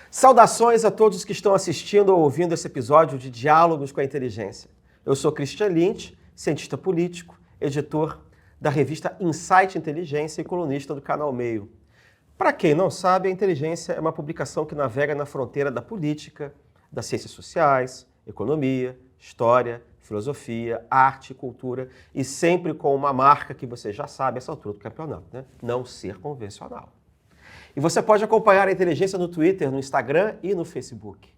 Saudações a todos que estão assistindo ou ouvindo esse episódio de Diálogos com a Inteligência. Eu sou Christian Lynch, cientista político, editor da revista Insight Inteligência e colunista do Canal Meio. Para quem não sabe, a Inteligência é uma publicação que navega na fronteira da política, das ciências sociais, economia, história, filosofia, arte e cultura, e sempre com uma marca que você já sabe a essa altura do campeonato, né? Não ser convencional. E você pode acompanhar a Inteligência no Twitter, no Instagram e no Facebook.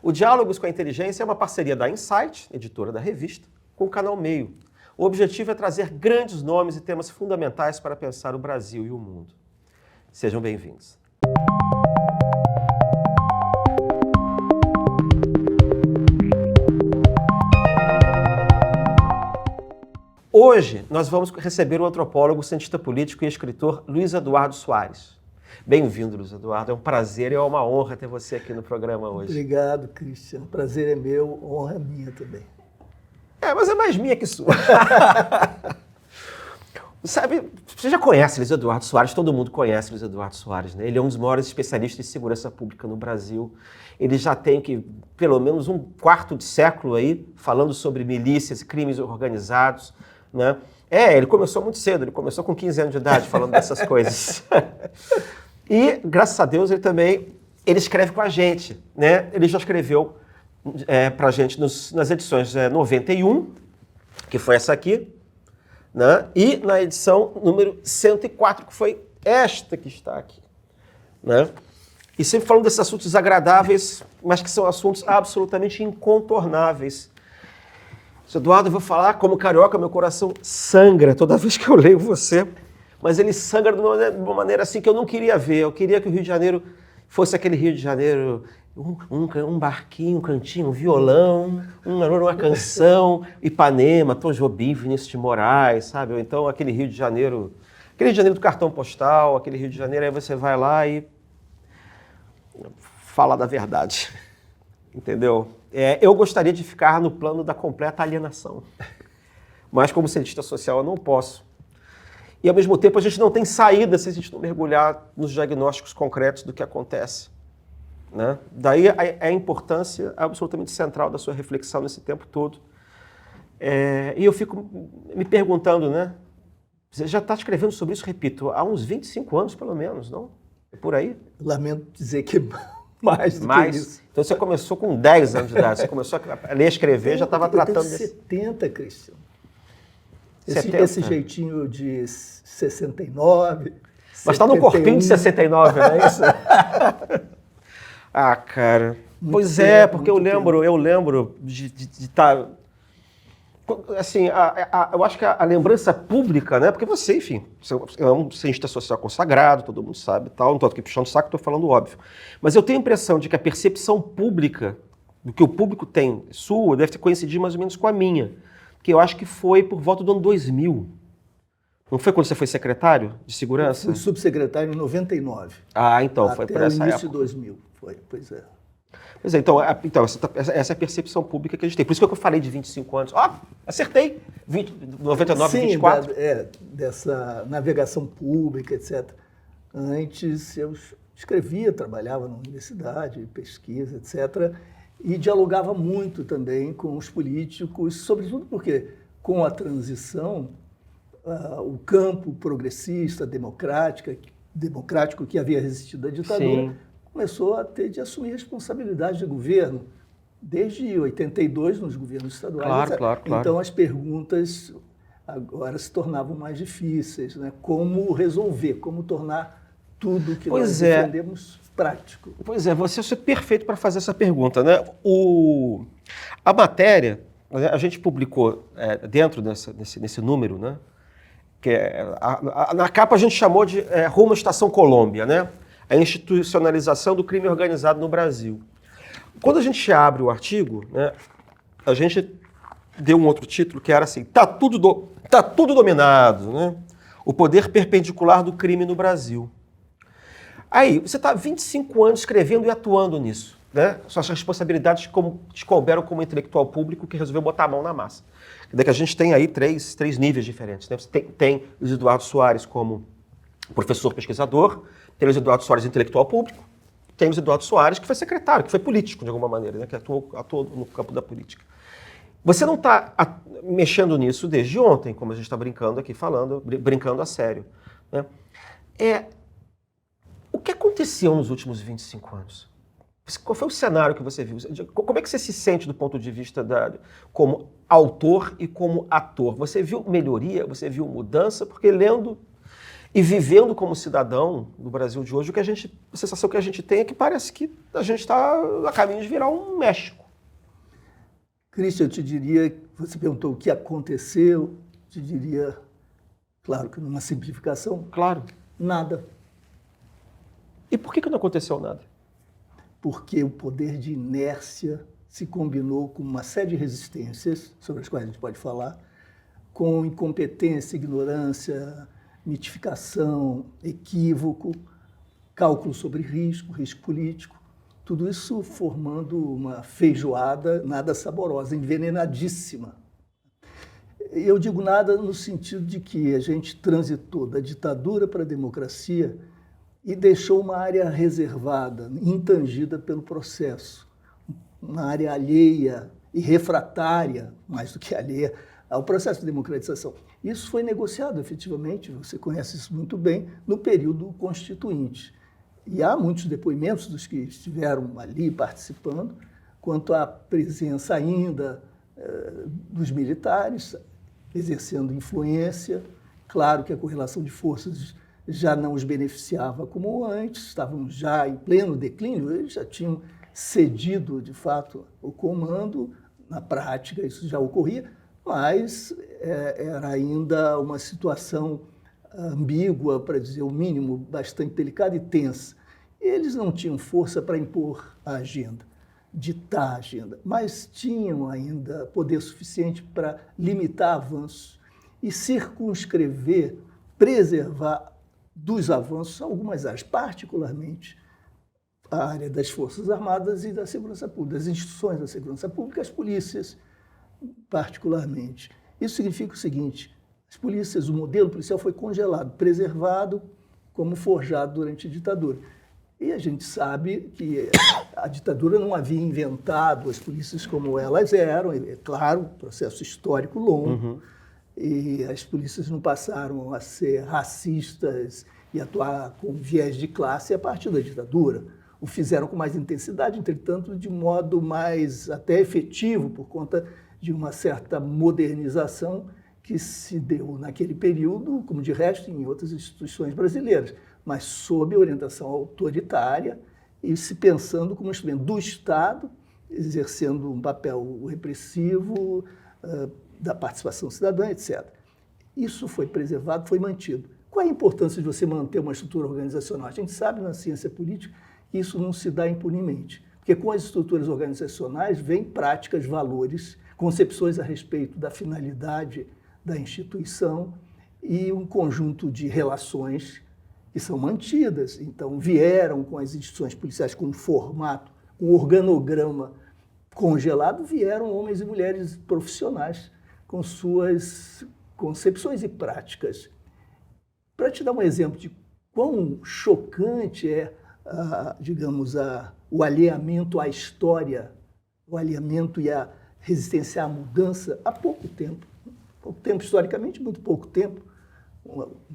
O Diálogos com a Inteligência é uma parceria da Insight, editora da revista, com o Canal Meio. O objetivo é trazer grandes nomes e temas fundamentais para pensar o Brasil e o mundo. Sejam bem-vindos. Hoje nós vamos receber o antropólogo, cientista político e escritor Luiz Eduardo Soares. Bem-vindo, Luiz Eduardo. É um prazer e é uma honra ter você aqui no programa hoje. Obrigado, Christian. O prazer é meu, honra minha também. Mas é mais minha que sua. Sabe, você já conhece Luiz Eduardo Soares, todo mundo conhece Luiz Eduardo Soares, né? Ele é um dos maiores especialistas em segurança pública no Brasil. Ele já tem pelo menos um quarto de século aí falando sobre milícias e crimes organizados, né? Ele começou muito cedo, ele começou com 15 anos de idade falando dessas coisas. E, graças a Deus, ele escreve com a gente, né? Ele já escreveu pra gente nas edições 91, que foi essa aqui, né? E na edição número 104, que foi esta que está aqui, né? E sempre falando desses assuntos desagradáveis, mas que são assuntos absolutamente incontornáveis. Eduardo, eu vou falar como carioca, meu coração sangra toda vez que eu leio você, mas ele sangra de uma maneira assim que eu não queria ver. Eu queria que o Rio de Janeiro fosse aquele Rio de Janeiro, um barquinho, um cantinho, um violão, uma canção, Ipanema, Tom Jobim, Vinícius de Moraes, sabe? Ou então aquele Rio de Janeiro do cartão postal, aquele Rio de Janeiro, aí você vai lá e fala da verdade, entendeu? Eu gostaria de ficar no plano da completa alienação, mas como cientista social eu não posso. E ao mesmo tempo a gente não tem saída se a gente não mergulhar nos diagnósticos concretos do que acontece, né? Daí a importância absolutamente central da sua reflexão nesse tempo todo. E eu fico me perguntando, né? Você já está escrevendo sobre isso, repito, há uns 25 anos pelo menos, não? É por aí? Lamento dizer que mais do que isso. Então você começou com 10 anos de idade, você começou a ler, escrever, já estava tratando desse... 70, Cristian. 70? Esse jeitinho de 69, mas está no corpinho de 69, não é isso? Cara. Pois é, porque eu lembro de estar... Assim, eu acho que a lembrança pública, né? Porque você, enfim, é um cientista social consagrado, todo mundo sabe, tal, não estou aqui puxando o saco, estou falando óbvio. Mas eu tenho a impressão de que a percepção pública, do que o público tem sua, deve ter coincidido mais ou menos com a minha. Que eu acho que foi por volta do ano 2000. Não foi quando você foi secretário de segurança? Fui subsecretário em 99. Então, foi por essa época. Até o início de 2000, foi, pois é. Pois é, então essa é a percepção pública que a gente tem. Por isso que eu falei de 25 anos. Acertei! 99, Sim, 24. Dessa navegação pública, etc. Antes eu escrevia, trabalhava na universidade, pesquisa, etc., e dialogava muito também com os políticos, sobretudo porque, com a transição, o campo progressista, democrático que havia resistido à ditadura, sim, começou a ter de assumir responsabilidade de governo, desde 82 nos governos estaduais. Claro. Então as perguntas agora se tornavam mais difíceis, né? Como resolver, como tornar tudo que nós defendemos prático. Pois é, você é perfeito para fazer essa pergunta, né? A matéria, a gente publicou dentro desse número, né? Que na capa a gente chamou de Rumo à Estação Colômbia, né? A institucionalização do crime organizado no Brasil. Quando a gente abre o artigo, né, a gente deu um outro título que era assim, tá tudo dominado, né? O poder perpendicular do crime no Brasil. Aí, você está há 25 anos escrevendo e atuando nisso, né? Suas responsabilidades te couberam como intelectual público que resolveu botar a mão na massa. Quer dizer que a gente tem aí três níveis diferentes, né? Você tem Luiz Eduardo Soares como professor pesquisador, tem Luiz Eduardo Soares intelectual público tem o Eduardo Soares, que foi secretário, que foi político de alguma maneira, né? Que atuou no campo da política. Você não está mexendo nisso desde ontem, como a gente está brincando aqui, brincando a sério, né? O que aconteceu nos últimos 25 anos? Qual foi o cenário que você viu? Como é que você se sente do ponto de vista como autor e como ator? Você viu melhoria? Você viu mudança? Porque lendo e vivendo como cidadão no Brasil de hoje, a sensação que a gente tem é que parece que a gente está a caminho de virar um México. Christian, eu te diria, você perguntou o que aconteceu, eu te diria, claro que numa simplificação, claro, nada. E por que não aconteceu nada? Porque o poder de inércia se combinou com uma série de resistências, sobre as quais a gente pode falar, com incompetência, ignorância, mitificação, equívoco, cálculo sobre risco político, tudo isso formando uma feijoada nada saborosa, envenenadíssima. Eu digo nada no sentido de que a gente transitou da ditadura para a democracia e deixou uma área reservada, intangida pelo processo, uma área alheia e refratária, mais do que alheia, ao processo de democratização. Isso foi negociado, efetivamente, você conhece isso muito bem, no período constituinte. E há muitos depoimentos dos que estiveram ali participando, quanto à presença ainda dos militares, exercendo influência. Claro que a correlação de forças já não os beneficiava como antes, estávamos já em pleno declínio, eles já tinham cedido, de fato, o comando, na prática isso já ocorria, mas era ainda uma situação ambígua, para dizer o mínimo, bastante delicada e tensa. Eles não tinham força para impor a agenda, ditar a agenda, mas tinham ainda poder suficiente para limitar avanços e circunscrever, preservar dos avanços algumas áreas, particularmente a área das Forças Armadas e da segurança pública, das instituições da segurança pública, as polícias, particularmente. Isso significa o seguinte: as polícias, o modelo policial foi congelado, preservado como forjado durante a ditadura. E a gente sabe que a ditadura não havia inventado as polícias como elas eram, é claro, processo histórico longo, e as polícias não passaram a ser racistas e atuar com viés de classe a partir da ditadura. O fizeram com mais intensidade, entretanto, de modo mais até efetivo, por conta de uma certa modernização que se deu naquele período, como de resto em outras instituições brasileiras, mas sob orientação autoritária e se pensando como instrumento do Estado, exercendo um papel repressivo, da participação cidadã, etc. Isso foi preservado, foi mantido. Qual é a importância de você manter uma estrutura organizacional? A gente sabe na ciência política que isso não se dá impunemente, porque com as estruturas organizacionais vêm práticas, valores, concepções a respeito da finalidade da instituição e um conjunto de relações que são mantidas. Então, vieram com as instituições policiais com um formato, um organograma congelado, vieram homens e mulheres profissionais com suas concepções e práticas. Para te dar um exemplo de quão chocante é, digamos, o alinhamento à história, o alinhamento e a resistência à mudança, há pouco tempo, historicamente, muito pouco tempo,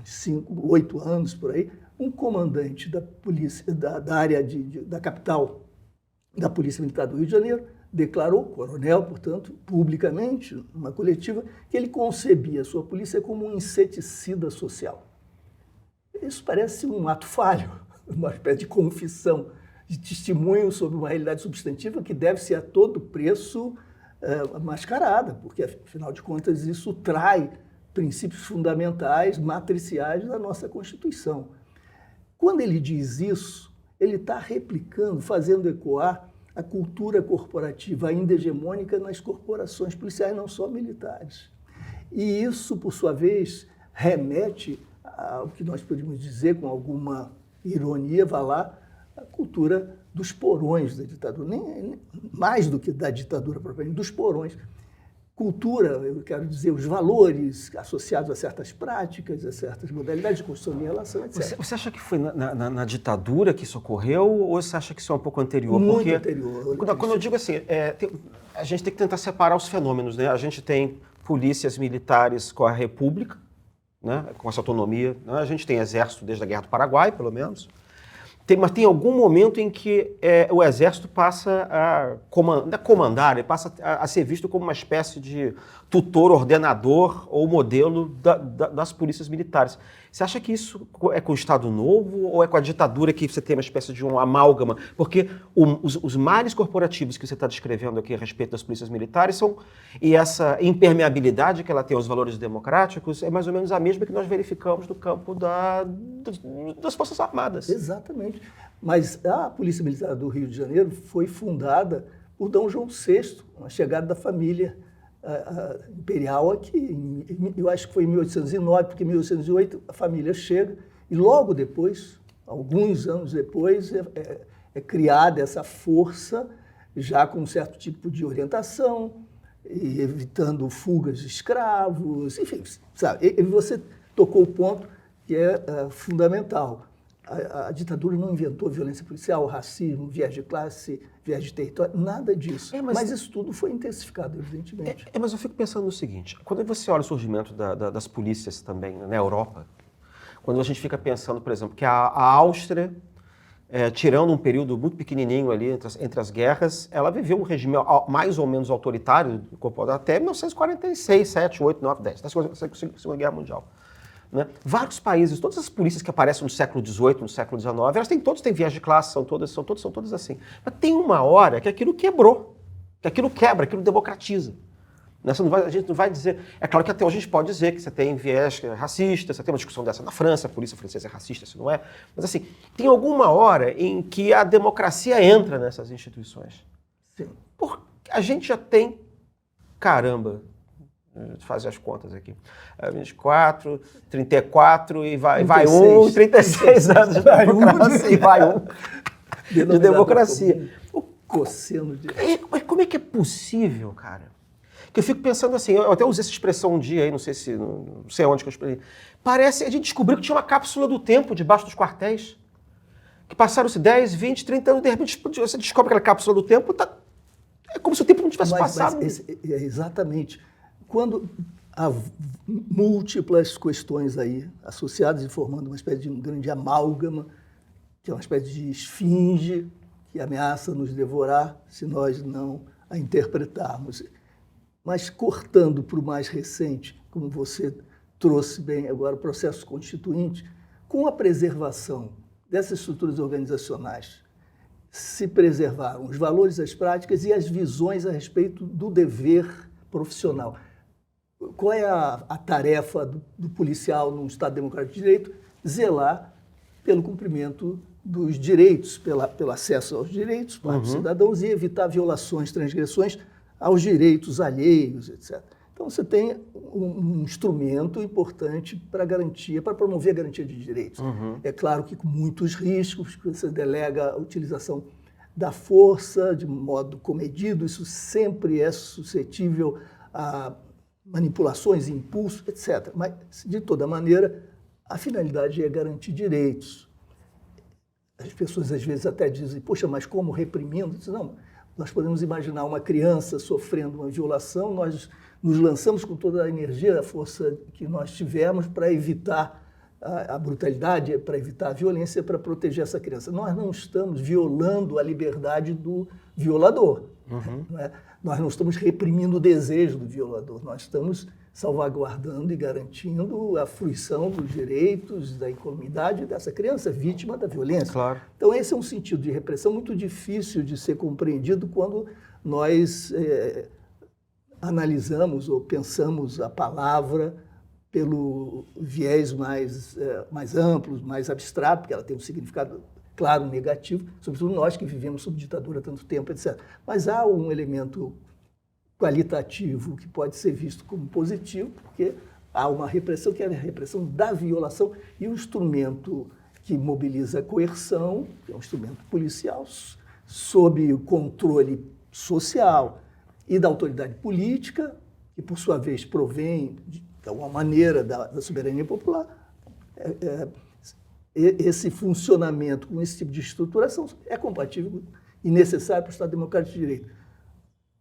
5, 8 anos por aí, um comandante da polícia, da área da capital da Polícia Militar do Rio de Janeiro, declarou, coronel, portanto, publicamente, numa coletiva, que ele concebia a sua polícia como um inseticida social. Isso parece um ato falho, uma espécie de confissão, de testemunho sobre uma realidade substantiva que deve ser a todo preço mascarada, porque, afinal de contas, isso trai princípios fundamentais, matriciais da nossa Constituição. Quando ele diz isso, ele está replicando, fazendo ecoar a cultura corporativa ainda hegemônica nas corporações policiais, não só militares. E isso, por sua vez, remete ao que nós podemos dizer, com alguma ironia, vá lá, a cultura dos porões da ditadura, nem mais do que da ditadura propriamente, dos porões. cultura, eu quero dizer, os valores associados a certas práticas, a certas modalidades de construção de relação, etc. Você acha que foi na ditadura que isso ocorreu ou você acha que isso é um pouco anterior? Muito Porque, anterior. Quando eu digo assim, a gente tem que tentar separar os fenômenos, né? A gente tem polícias militares com a República, né? Com essa autonomia, né? A gente tem exército desde a Guerra do Paraguai, pelo menos. Mas tem algum momento em que o exército passa a comandar, ele passa a ser visto como uma espécie de tutor, ordenador ou modelo das polícias militares. Você acha que isso é com o Estado Novo ou é com a ditadura que você tem uma espécie de um amálgama? Porque os males corporativos que você está descrevendo aqui a respeito das polícias militares e essa impermeabilidade que ela tem aos valores democráticos é mais ou menos a mesma que nós verificamos no campo das Forças Armadas. Exatamente. Mas a Polícia Militar do Rio de Janeiro foi fundada por Dom João VI, uma chegada da família imperial aqui. Eu acho que foi em 1809, porque em 1808 a família chega e logo depois, alguns anos depois, é criada essa força já com um certo tipo de orientação, e evitando fugas de escravos, enfim, sabe? E você tocou o ponto que é fundamental. A ditadura não inventou violência policial, racismo, viés de classe, viés de território, nada disso. Mas isso tudo foi intensificado, evidentemente. Mas eu fico pensando no seguinte, quando você olha o surgimento das polícias também na Europa, quando a gente fica pensando, por exemplo, que a Áustria, tirando um período muito pequenininho ali entre as guerras, ela viveu um regime mais ou menos autoritário, até 1946, 7, 8, 9, 10, até a Segunda Guerra Mundial. Né? Vários países, todas as polícias que aparecem no século XVIII, no século XIX, elas todos têm viés de classe, são todas assim. Mas tem uma hora que aquilo quebrou, que aquilo quebra, aquilo democratiza. Né? A gente não vai dizer... É claro que até hoje a gente pode dizer que você tem viés racista, você tem uma discussão dessa na França, a polícia francesa é racista, se não é. Mas assim, tem alguma hora em que a democracia entra nessas instituições. Sim. Porque a gente já tem, caramba... fazer as contas aqui. 24, 34 e vai 36 anos de democracia e vai de democracia. Cosseno de... Mas como é que é possível, cara? Que eu fico pensando assim, eu até usei essa expressão um dia aí, não sei onde que eu expliquei. Parece, a gente descobriu que tinha uma cápsula do tempo debaixo dos quartéis. Que passaram-se 10, 20, 30 anos, de repente você descobre aquela cápsula do tempo, é como se o tempo não tivesse passado. Exatamente. Quando há múltiplas questões aí associadas e formando uma espécie de um grande amálgama, que é uma espécie de esfinge que ameaça nos devorar se nós não a interpretarmos. Mas cortando para o mais recente, como você trouxe bem agora, o processo constituinte, com a preservação dessas estruturas organizacionais, se preservaram os valores, as práticas e as visões a respeito do dever profissional. Qual é a tarefa do policial num Estado democrático de direito? Zelar pelo cumprimento dos direitos, pelo acesso aos direitos para os cidadãos e evitar violações, transgressões aos direitos alheios, etc. Então, você tem um instrumento importante para promover a garantia de direitos. É claro que com muitos riscos, você delega a utilização da força de modo comedido, isso sempre é suscetível a manipulações, impulsos, etc. Mas, de toda maneira, a finalidade é garantir direitos. As pessoas, às vezes, até dizem, poxa, mas como reprimindo? Não, nós podemos imaginar uma criança sofrendo uma violação, nós nos lançamos com toda a energia, a força que nós tivermos para evitar a brutalidade, para evitar a violência, para proteger essa criança. Nós não estamos violando a liberdade do violador. Não é? Nós não estamos reprimindo o desejo do violador, nós estamos salvaguardando e garantindo a fruição dos direitos, da incolumidade dessa criança vítima da violência. Claro. Então, esse é um sentido de repressão muito difícil de ser compreendido quando nós analisamos ou pensamos a palavra pelo viés mais amplo, mais abstrato, porque ela tem um significado claro, negativo, sobretudo nós que vivemos sob ditadura há tanto tempo, etc. Mas há um elemento qualitativo que pode ser visto como positivo, porque há uma repressão que é a repressão da violação e o instrumento que mobiliza a coerção, que é um instrumento policial, sob o controle social e da autoridade política, que por sua vez provém de alguma maneira da soberania popular, esse funcionamento com esse tipo de estruturação é compatível e necessário para o Estado Democrático de Direito.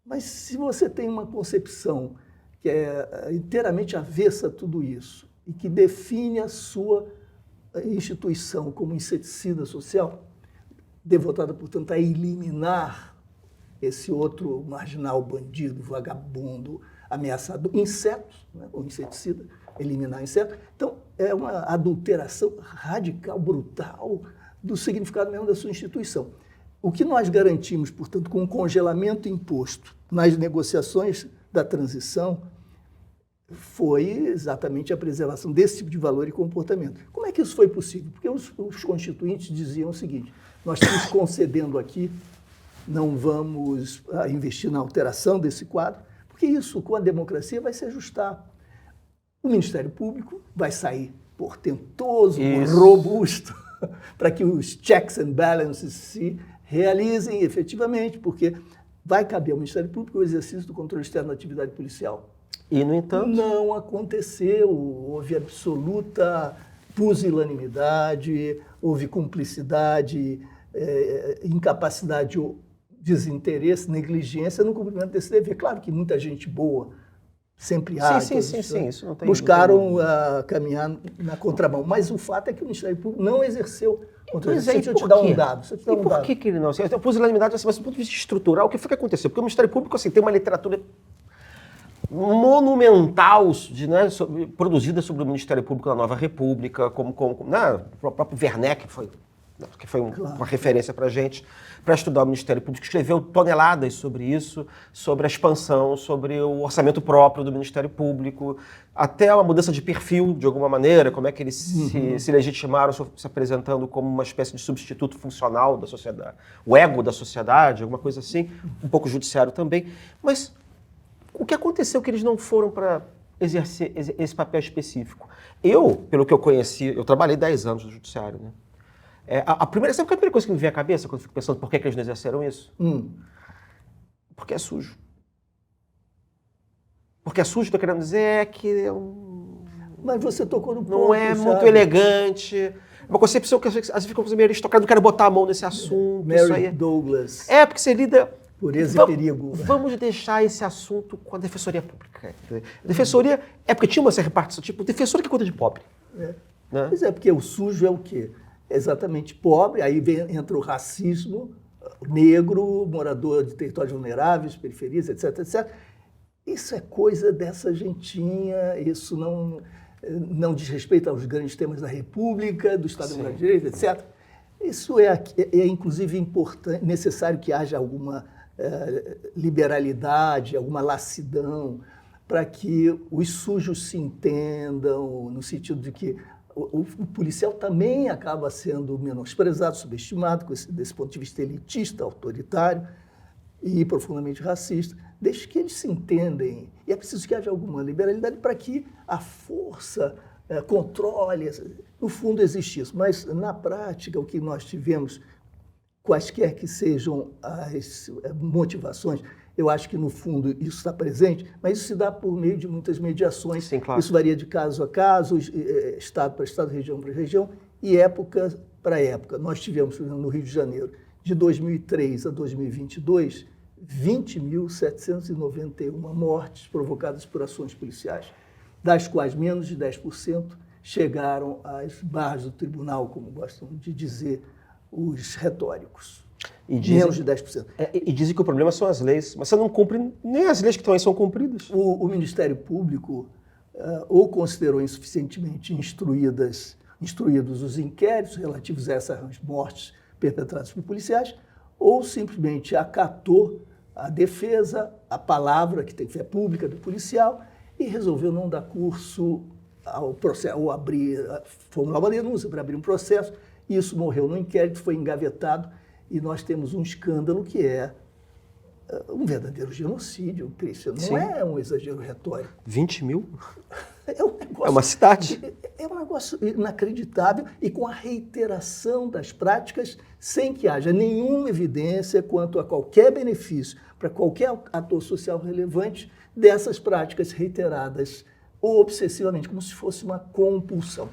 Mas se você tem uma concepção que é inteiramente avessa a tudo isso e que define a sua instituição como inseticida social, devotada, portanto, a eliminar esse outro marginal, bandido, vagabundo, ameaçador, insetos, né, ou inseticida, eliminar insetos. Então, é uma adulteração radical, brutal, do significado mesmo da sua instituição. O que nós garantimos, portanto, com o congelamento imposto nas negociações da transição foi exatamente a preservação desse tipo de valor e comportamento. Como é que isso foi possível? Porque os constituintes diziam o seguinte: nós estamos concedendo aqui, não vamos investir na alteração desse quadro, porque isso, com a democracia, vai se ajustar. O Ministério Público vai sair portentoso, robusto, para que os checks and balances se realizem efetivamente, porque vai caber ao Ministério Público o exercício do controle externo da atividade policial. E, no entanto, não aconteceu, houve absoluta pusilanimidade, houve cumplicidade, incapacidade, desinteresse, negligência no cumprimento desse dever. Claro que muita gente boa sempre há, sim, isso não tem, buscaram caminhar na contramão, mas o fato é que o Ministério Público não exerceu controle. Deixa eu te dar um dado. E por que ele não? A pusilanimidade, assim, mas do ponto de vista estrutural, o que foi que aconteceu? Porque o Ministério Público assim, tem uma literatura monumental produzida sobre o Ministério Público na Nova República, como o próprio Werneck, que foi uma referência para a gente, para estudar o Ministério Público, escreveu toneladas sobre isso, sobre a expansão, sobre o orçamento próprio do Ministério Público, até uma mudança de perfil, de alguma maneira, como é que eles se legitimaram se apresentando como uma espécie de substituto funcional da sociedade, o ego da sociedade, alguma coisa assim, um pouco judiciário também, mas o que aconteceu que eles não foram para exercer esse papel específico? Pelo que eu conheci, eu trabalhei 10 anos no judiciário, né? Sabe qual é a primeira coisa que me vem à cabeça quando eu fico pensando por que eles não exerceram isso? Porque é sujo. Porque é sujo, estou querendo dizer, que Mas você tocou no ponto, não é muito elegante. Uma concepção que às vezes fica meio aristocrata, não quero botar a mão nesse assunto. Mary Douglas. Porque você lida... Pureza e perigo. Vamos deixar esse assunto com a Defensoria Pública. A Defensoria... porque tinha uma repartição, tipo, defensor que cuida de pobre. Né? Pois porque o sujo é o quê? Exatamente pobre, aí entra o racismo, negro, morador de territórios vulneráveis, periferias, etc, etc. Isso é coisa dessa gentinha, isso não diz respeito aos grandes temas da República, do Estado Democrático de Direito, etc. Isso é inclusive importante, necessário que haja alguma liberalidade, alguma lassidão, para que os sujos se entendam, no sentido de que o policial também acaba sendo menosprezado, subestimado, desse ponto de vista elitista, autoritário e profundamente racista, desde que eles se entendem. E é preciso que haja alguma liberalidade para que a força controle. No fundo, existe isso. Mas, na prática, o que nós tivemos, quaisquer que sejam as motivações, eu acho que, no fundo, isso está presente, mas isso se dá por meio de muitas mediações. Sim, claro. Isso varia de caso a caso, estado para estado, região para região, e época para época. Nós tivemos, por exemplo, no Rio de Janeiro, de 2003 a 2022, 20.791 mortes provocadas por ações policiais, das quais menos de 10% chegaram às barras do tribunal, como gostam de dizer os retóricos. Menos de 10%. E dizem que o problema são as leis, mas você não cumpre, nem as leis que estão aí são cumpridas. O Ministério Público ou considerou insuficientemente instruídos os inquéritos relativos a essas mortes perpetradas por policiais, ou simplesmente acatou a defesa, a palavra que tem fé pública do policial e resolveu não dar curso ao processo, ou formular uma denúncia para abrir um processo. Isso morreu no inquérito, foi engavetado e nós temos um escândalo que é um verdadeiro genocídio, Cristian. Não é um exagero retórico. 20 mil? É um negócio, É uma cidade. É um negócio inacreditável e com a reiteração das práticas sem que haja nenhuma evidência quanto a qualquer benefício para qualquer ator social relevante dessas práticas reiteradas obsessivamente, como se fosse uma compulsão.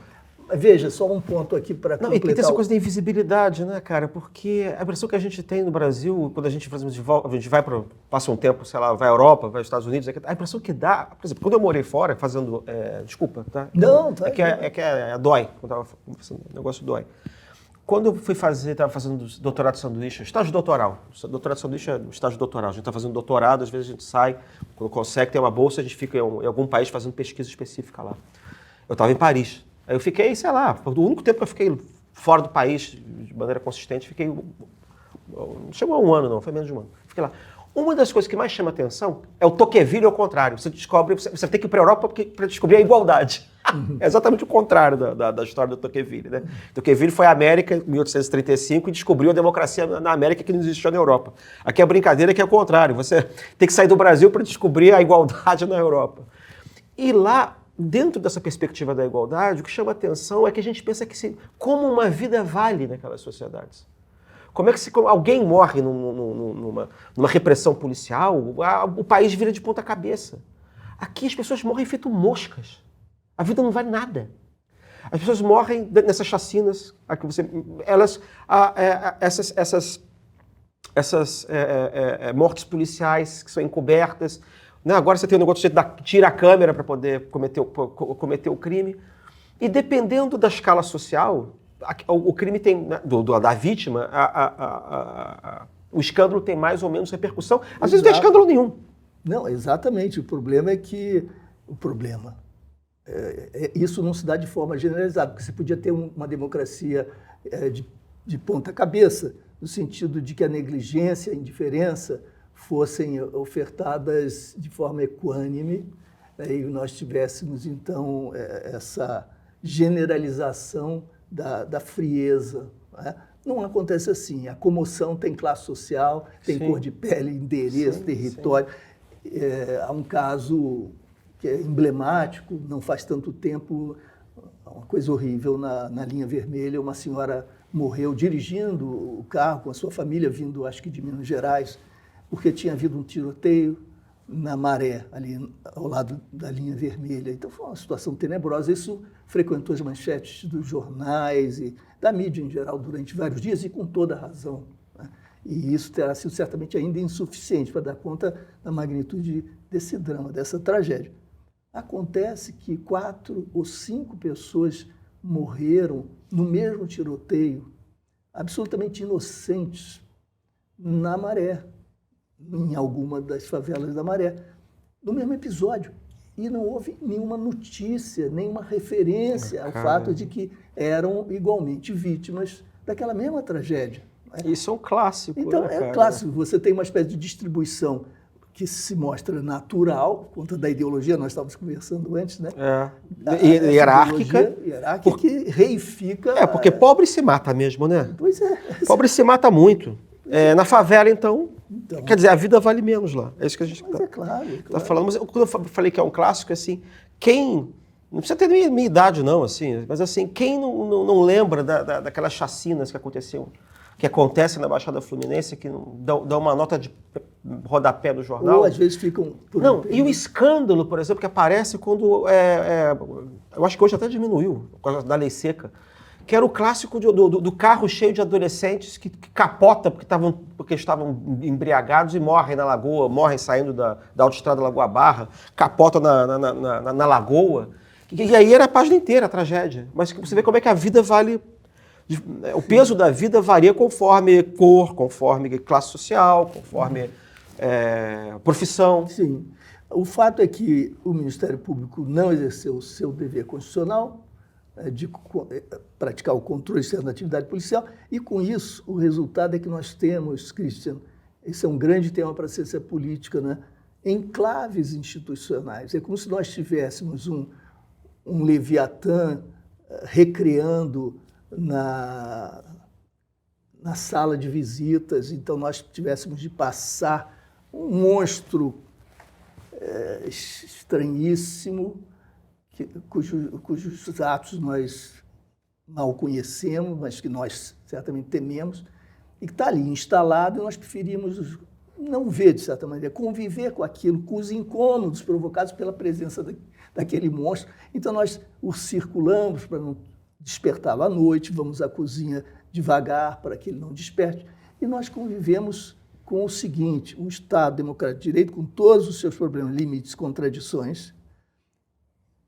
Veja, só um ponto aqui para Não, completar. e tem essa coisa da invisibilidade, né, cara? Porque a impressão que a gente tem no Brasil, quando a gente, por exemplo, a gente vai para, passa um tempo, sei lá, vai à Europa, vai aos Estados Unidos, a impressão que dá, por exemplo, quando eu morei fora fazendo, desculpa, tá? Não, tá. Dói, quando eu estava conversando, o negócio dói. Quando eu fui fazer, estava fazendo doutorado de sanduíche, estágio doutoral. Doutorado de sanduíche é estágio doutoral. A gente está fazendo doutorado, às vezes a gente sai, quando consegue ter uma bolsa, a gente fica em algum país fazendo pesquisa específica lá. Eu estava em Paris. Aí eu fiquei, sei lá, o único tempo que eu fiquei fora do país de maneira consistente, fiquei, não chegou a um ano não, foi menos de um ano. Fiquei lá. Uma das coisas que mais chama atenção é o Tocqueville ao contrário. Você descobre, você tem que ir para a Europa para descobrir a igualdade. É exatamente o contrário da história do Tocqueville, né? Tocqueville foi à América em 1835 e descobriu a democracia na América que não existia na Europa. Aqui a brincadeira é que é o contrário. Você tem que sair do Brasil para descobrir a igualdade na Europa. E lá, dentro dessa perspectiva da igualdade, o que chama atenção é que a gente pensa que como uma vida vale naquelas sociedades. Como é que como alguém morre numa repressão policial, o país vira de ponta cabeça. Aqui as pessoas morrem feito moscas. A vida não vale nada. As pessoas morrem nessas chacinas, essas mortes policiais que são encobertas. Agora você tem o negócio de tira a câmera para poder cometer o crime. E dependendo da escala social, o crime tem, da vítima, o escândalo tem mais ou menos repercussão. Às vezes não tem escândalo nenhum. Não, exatamente. O problema é que... isso não se dá de forma generalizada, porque você podia ter uma democracia de ponta cabeça, no sentido de que a negligência, a indiferença fossem ofertadas de forma equânime, e nós tivéssemos, então, essa generalização da frieza. Né? Não acontece assim. A comoção tem classe social, tem cor de pele, endereço, território. Há um caso que é emblemático, não faz tanto tempo, uma coisa horrível, na linha vermelha, uma senhora morreu dirigindo o carro com a sua família, vindo, acho que de Minas Gerais, porque tinha havido um tiroteio na Maré, ali ao lado da linha vermelha. Então foi uma situação tenebrosa. Isso frequentou as manchetes dos jornais e da mídia em geral durante vários dias e com toda razão. Né? E isso terá sido certamente ainda insuficiente para dar conta da magnitude desse drama, dessa tragédia. Acontece que 4 ou 5 pessoas morreram no mesmo tiroteio, absolutamente inocentes, na Maré, em alguma das favelas da Maré, no mesmo episódio. E não houve nenhuma notícia, nenhuma referência ao fato de que eram igualmente vítimas daquela mesma tragédia. Isso é um clássico. Então, né, clássico. Você tem uma espécie de distribuição que se mostra natural, por conta da ideologia, nós estávamos conversando antes, né? Hierárquica. Hierárquica que reifica... porque pobre se mata mesmo, né? Pois é. Pobre se mata muito. Na favela, então, quer dizer, a vida vale menos lá. É isso que a gente está tá falando. Mas quando eu falei que é um clássico, assim, quem... Não precisa ter minha idade, não, assim, mas assim, quem não lembra daquelas chacinas que acontecem na Baixada Fluminense, que dão uma nota de rodapé do jornal? Ou às vezes ficam... E o escândalo, por exemplo, que aparece quando... eu acho que hoje até diminuiu, por causa da lei seca, que era o clássico do carro cheio de adolescentes que capota porque estavam embriagados e morrem na lagoa, morrem saindo da autoestrada Lagoa Barra, capota na lagoa. E aí era a página inteira, a tragédia. Mas você vê como é que a vida vale... O peso da vida varia conforme cor, conforme classe social, conforme profissão. Sim. O fato é que o Ministério Público não exerceu o seu dever constitucional de praticar o controle externo da atividade policial, e com isso o resultado é que nós temos, Christian, esse é um grande tema para a ciência política, né? Enclaves institucionais. É como se nós tivéssemos um Leviatã recriando na sala de visitas, então nós tivéssemos de passar um monstro estranhíssimo cujos atos nós mal conhecemos, mas que nós certamente tememos, e que está ali instalado, e nós preferimos não ver, de certa maneira, conviver com aquilo, com os incômodos provocados pela presença daquele monstro. Então nós o circulamos para não despertá-lo à noite, vamos à cozinha devagar para que ele não desperte, e nós convivemos com o seguinte: um Estado democrático de direito, com todos os seus problemas, limites, contradições,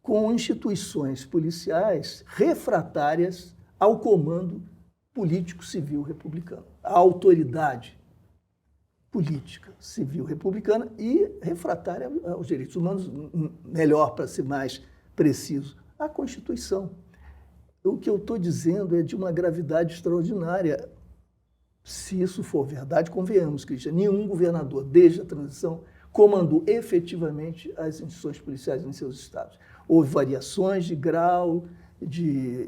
com instituições policiais refratárias ao comando político civil republicano, à autoridade política civil republicana e refratária aos direitos humanos, melhor, para ser mais preciso, à Constituição. O que eu estou dizendo é de uma gravidade extraordinária. Se isso for verdade, convenhamos, Cristian, nenhum governador, desde a transição, comandou efetivamente as instituições policiais em seus estados. Houve variações de grau, de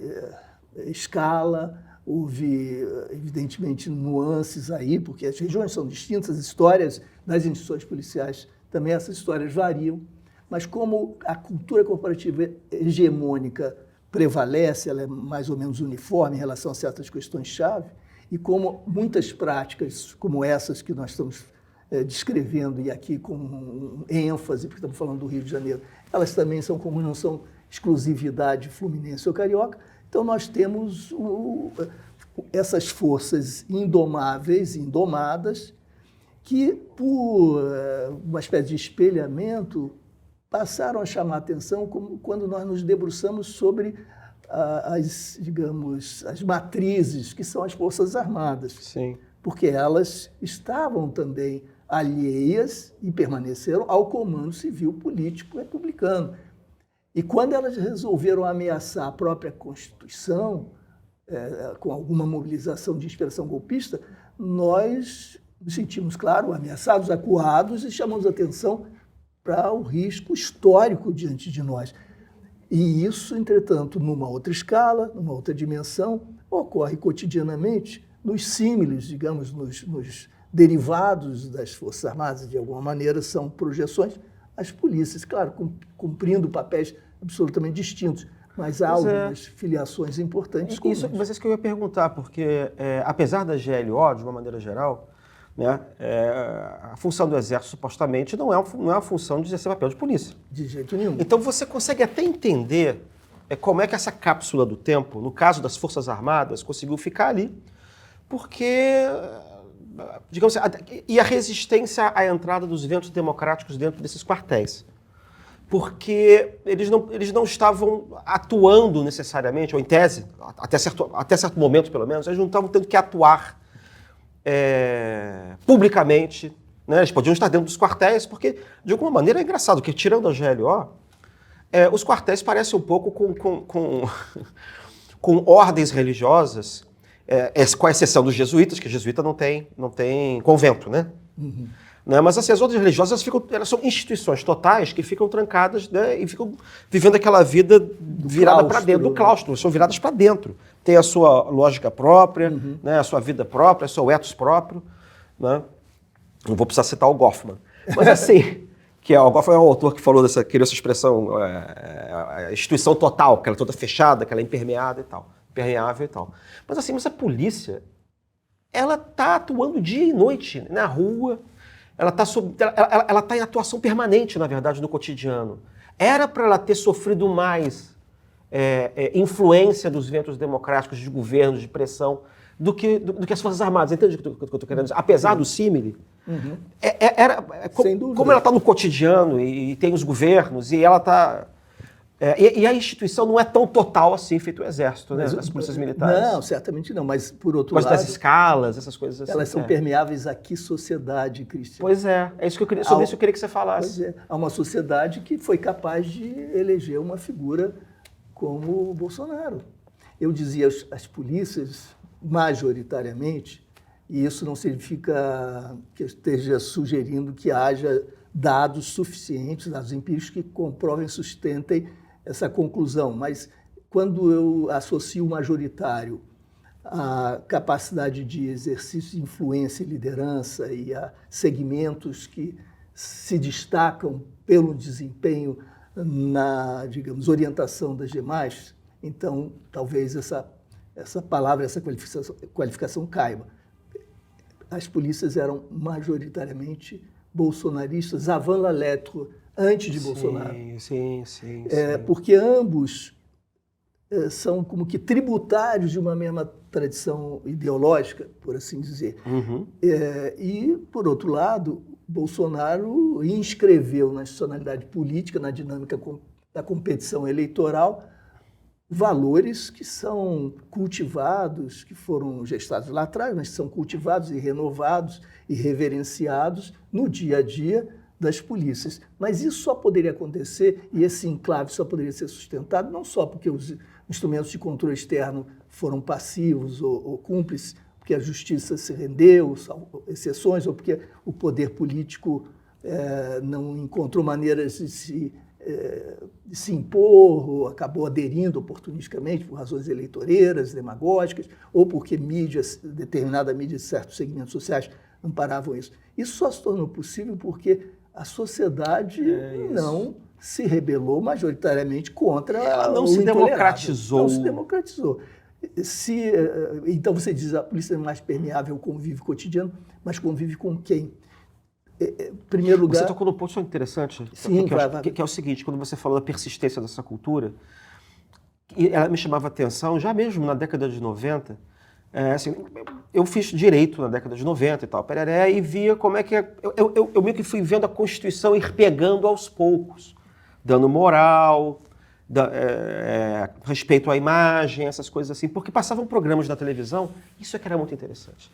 escala, houve, evidentemente, nuances aí, porque as regiões são distintas, as histórias das instituições policiais também, essas histórias variam, mas como a cultura corporativa hegemônica prevalece, ela é mais ou menos uniforme em relação a certas questões-chave, e como muitas práticas como essas que nós estamos descrevendo, e aqui com ênfase, porque estamos falando do Rio de Janeiro, elas também são comuns, não são exclusividade fluminense ou carioca. Então nós temos essas forças indomáveis, indomadas, que, por uma espécie de espelhamento, passaram a chamar a atenção quando nós nos debruçamos sobre as matrizes, que são as Forças Armadas. Sim. Porque elas estavam também alheias e permaneceram ao comando civil político republicano. E quando elas resolveram ameaçar a própria Constituição, com alguma mobilização de inspiração golpista, nós nos sentimos, claro, ameaçados, acuados, e chamamos a atenção para o risco histórico diante de nós. E isso, entretanto, numa outra escala, numa outra dimensão, ocorre cotidianamente nos símiles, digamos, nos derivados das Forças Armadas, de alguma maneira são projeções, as polícias, claro, cumprindo papéis absolutamente distintos, mas há algumas filiações importantes. Mas isso que eu ia perguntar, porque apesar da GLO, de uma maneira geral, né, a função do Exército, supostamente, não é a função de exercer papel de polícia. De jeito nenhum. Então você consegue até entender como é que essa cápsula do tempo, no caso das Forças Armadas, conseguiu ficar ali, porque, digamos assim, e a resistência à entrada dos ventos democráticos dentro desses quartéis. Porque eles não estavam atuando necessariamente, ou em tese, até certo momento pelo menos, eles não estavam tendo que atuar publicamente, né? Eles podiam estar dentro dos quartéis, porque, de alguma maneira, é engraçado, que tirando a GLO, os quartéis parecem um pouco com ordens religiosas, com a exceção dos jesuítas, que jesuíta não tem convento, né? Uhum. Né? Mas assim, as ordens religiosas elas são instituições totais que ficam trancadas, né, e ficam vivendo aquela vida virada para dentro do claustro, são viradas para dentro. Tem a sua lógica própria, né, a sua vida própria, o seu ethos próprio. Né? Não vou precisar citar o Goffman. Mas assim, o Goffman é um autor que falou criou essa expressão, a instituição total, que ela é toda fechada, que ela é impermeável e tal. Mas a polícia, ela está atuando dia e noite na rua. Ela está em atuação permanente, na verdade, no cotidiano. Era para ela ter sofrido mais influência dos ventos democráticos, de governos, de pressão, do que as Forças Armadas. Entende o que eu estou querendo dizer? Apesar do símile, como ela está no cotidiano e tem os governos, e ela está... E a instituição não é tão total assim, feito o Exército, né? As polícias militares. Não, certamente não, mas por outro lado... das escalas, essas coisas assim. Elas são permeáveis a que sociedade, Cristian? Pois é isso que eu queria, sobre isso eu queria que você falasse. Pois é, há uma sociedade que foi capaz de eleger uma figura como o Bolsonaro. Eu dizia, as polícias, majoritariamente, e isso não significa que eu esteja sugerindo que haja dados suficientes, dados empíricos que comprovem, sustentem essa conclusão, mas quando eu associo o majoritário à capacidade de exercício de influência e liderança e a segmentos que se destacam pelo desempenho na, digamos, orientação das demais, então talvez essa palavra, essa qualificação caiba. As polícias eram majoritariamente bolsonaristas, avant la lettre, antes de Bolsonaro. Sim. Porque ambos são como que tributários de uma mesma tradição ideológica, por assim dizer. Uhum. E, por outro lado, Bolsonaro inscreveu na institucionalidade política, na dinâmica da competição eleitoral, valores que são cultivados, que foram gestados lá atrás, mas que são cultivados e renovados e reverenciados no dia a dia das polícias. Mas isso só poderia acontecer, e esse enclave só poderia ser sustentado, não só porque os instrumentos de controle externo foram passivos ou cúmplices, porque a justiça se rendeu, exceções, ou porque o poder político não encontrou maneiras de se impor, ou acabou aderindo oportunisticamente por razões eleitoreiras, demagógicas, ou porque determinada mídia de certos segmentos sociais amparavam isso. Isso só se tornou possível porque a sociedade não se rebelou majoritariamente contra ela não o se intolerável. democratizou. Não se democratizou. Então você diz a polícia é mais permeável ao convívio cotidiano, mas convive com quem? Em primeiro lugar... Você tocou num ponto interessante, Sim, que é o seguinte, quando você falou da persistência dessa cultura, ela me chamava a atenção, já mesmo na década de 90, assim, eu fiz direito na década de 90 e tal, e via como é que... Eu meio que fui vendo a Constituição ir pegando aos poucos, dando moral, respeito à imagem, essas coisas assim, porque passavam programas na televisão, isso é que era muito interessante.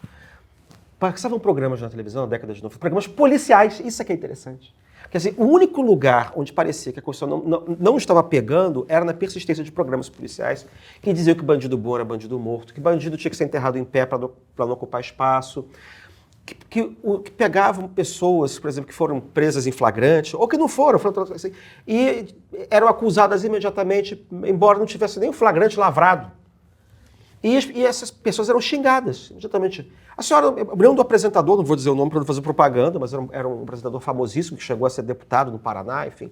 Passavam programas na televisão na década de 90, programas policiais, isso é que é interessante. Quer dizer, o único lugar onde parecia que a Constituição não estava pegando era na persistência de programas policiais que diziam que bandido bom era bandido morto, que bandido tinha que ser enterrado em pé para não ocupar espaço, que pegavam pessoas, por exemplo, que foram presas em flagrante, ou que não foram, assim, e eram acusadas imediatamente, embora não tivesse nem o flagrante lavrado. E essas pessoas eram xingadas imediatamente. A senhora, eu lembro do apresentador, não vou dizer o nome para não fazer propaganda, mas era um apresentador famosíssimo que chegou a ser deputado no Paraná, enfim,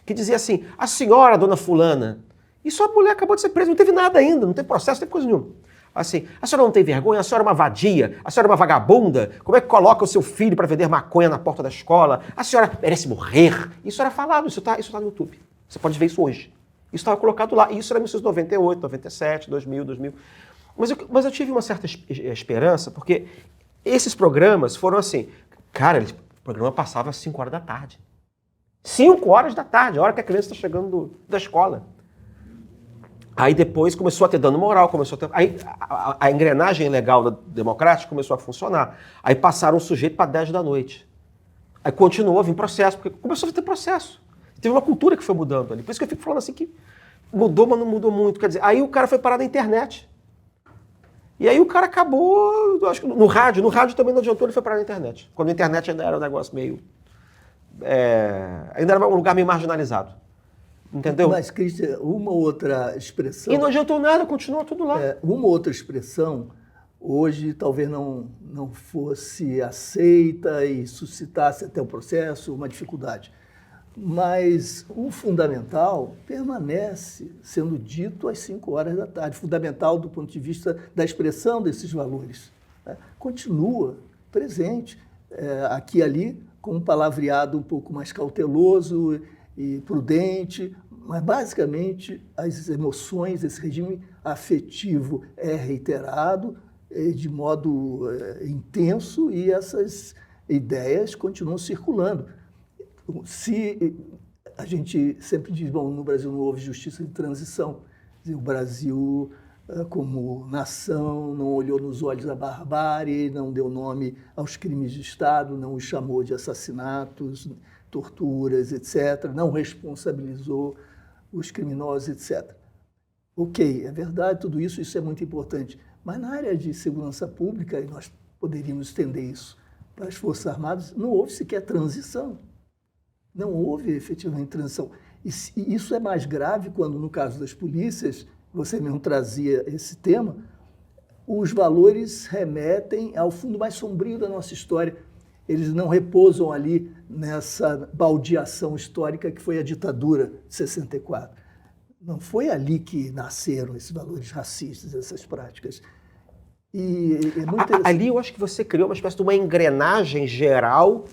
que dizia assim: a senhora, dona fulana, e sua mulher acabou de ser presa, não teve nada ainda, não teve processo, não teve coisa nenhuma. Assim, a senhora não tem vergonha, a senhora é uma vadia, a senhora é uma vagabunda, como é que coloca o seu filho para vender maconha na porta da escola? A senhora merece morrer. Isso era falado, isso tá no YouTube. Você pode ver isso hoje. Isso estava colocado lá, e isso era em 1998, 97, 2000. Mas eu tive uma certa esperança, porque esses programas foram assim, cara, o programa passava às 5 horas da tarde. 5 horas da tarde, a hora que a criança está chegando da escola. Aí depois começou a ter dano moral, aí a engrenagem legal democrática começou a funcionar. Aí passaram o sujeito para 10 da noite. Aí continuou a vir processo, porque começou a ter processo. Teve uma cultura que foi mudando ali. Por isso que eu fico falando assim que mudou, mas não mudou muito. Quer dizer, aí o cara foi parar na internet. E aí o cara acabou, acho que no rádio também não adiantou, ele foi parar na internet. Quando a internet ainda era um negócio meio... ainda era um lugar meio marginalizado. Entendeu? Mas, Cristian, uma outra expressão... E não adiantou nada, continuou tudo lá. Uma outra expressão, hoje talvez não fosse aceita e suscitasse até o processo uma dificuldade. Mas o fundamental permanece sendo dito às 5 horas da tarde. Fundamental do ponto de vista da expressão desses valores. Continua presente, aqui e ali, com um palavreado um pouco mais cauteloso e prudente, mas basicamente as emoções, esse regime afetivo é reiterado de modo intenso e essas ideias continuam circulando. Se a gente sempre diz, bom, no Brasil não houve justiça de transição, o Brasil, como nação, não olhou nos olhos a barbárie, não deu nome aos crimes de Estado, não os chamou de assassinatos, torturas, etc., não responsabilizou os criminosos, etc. Ok, é verdade, tudo isso é muito importante, mas na área de segurança pública, e nós poderíamos estender isso para as Forças Armadas, não houve sequer transição. Não houve efetivamente transição. E isso é mais grave quando, no caso das polícias, você mesmo trazia esse tema, os valores remetem ao fundo mais sombrio da nossa história. eles não repousam ali nessa baldeação histórica que foi a ditadura de 64. Não foi ali que nasceram esses valores racistas, essas práticas. E é muito ali eu acho que você criou uma espécie de uma engrenagem geral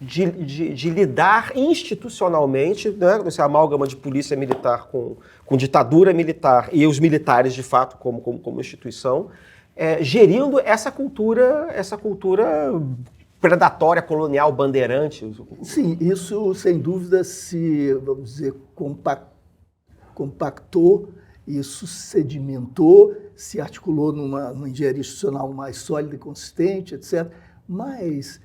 de lidar institucionalmente, né, esse amálgama de polícia militar com ditadura militar e os militares, de fato, como instituição, gerindo essa cultura predatória, colonial, bandeirante. Sim, isso sem dúvida se, vamos dizer, compactou, isso sedimentou, se articulou numa engenharia institucional mais sólida e consistente, etc. Mas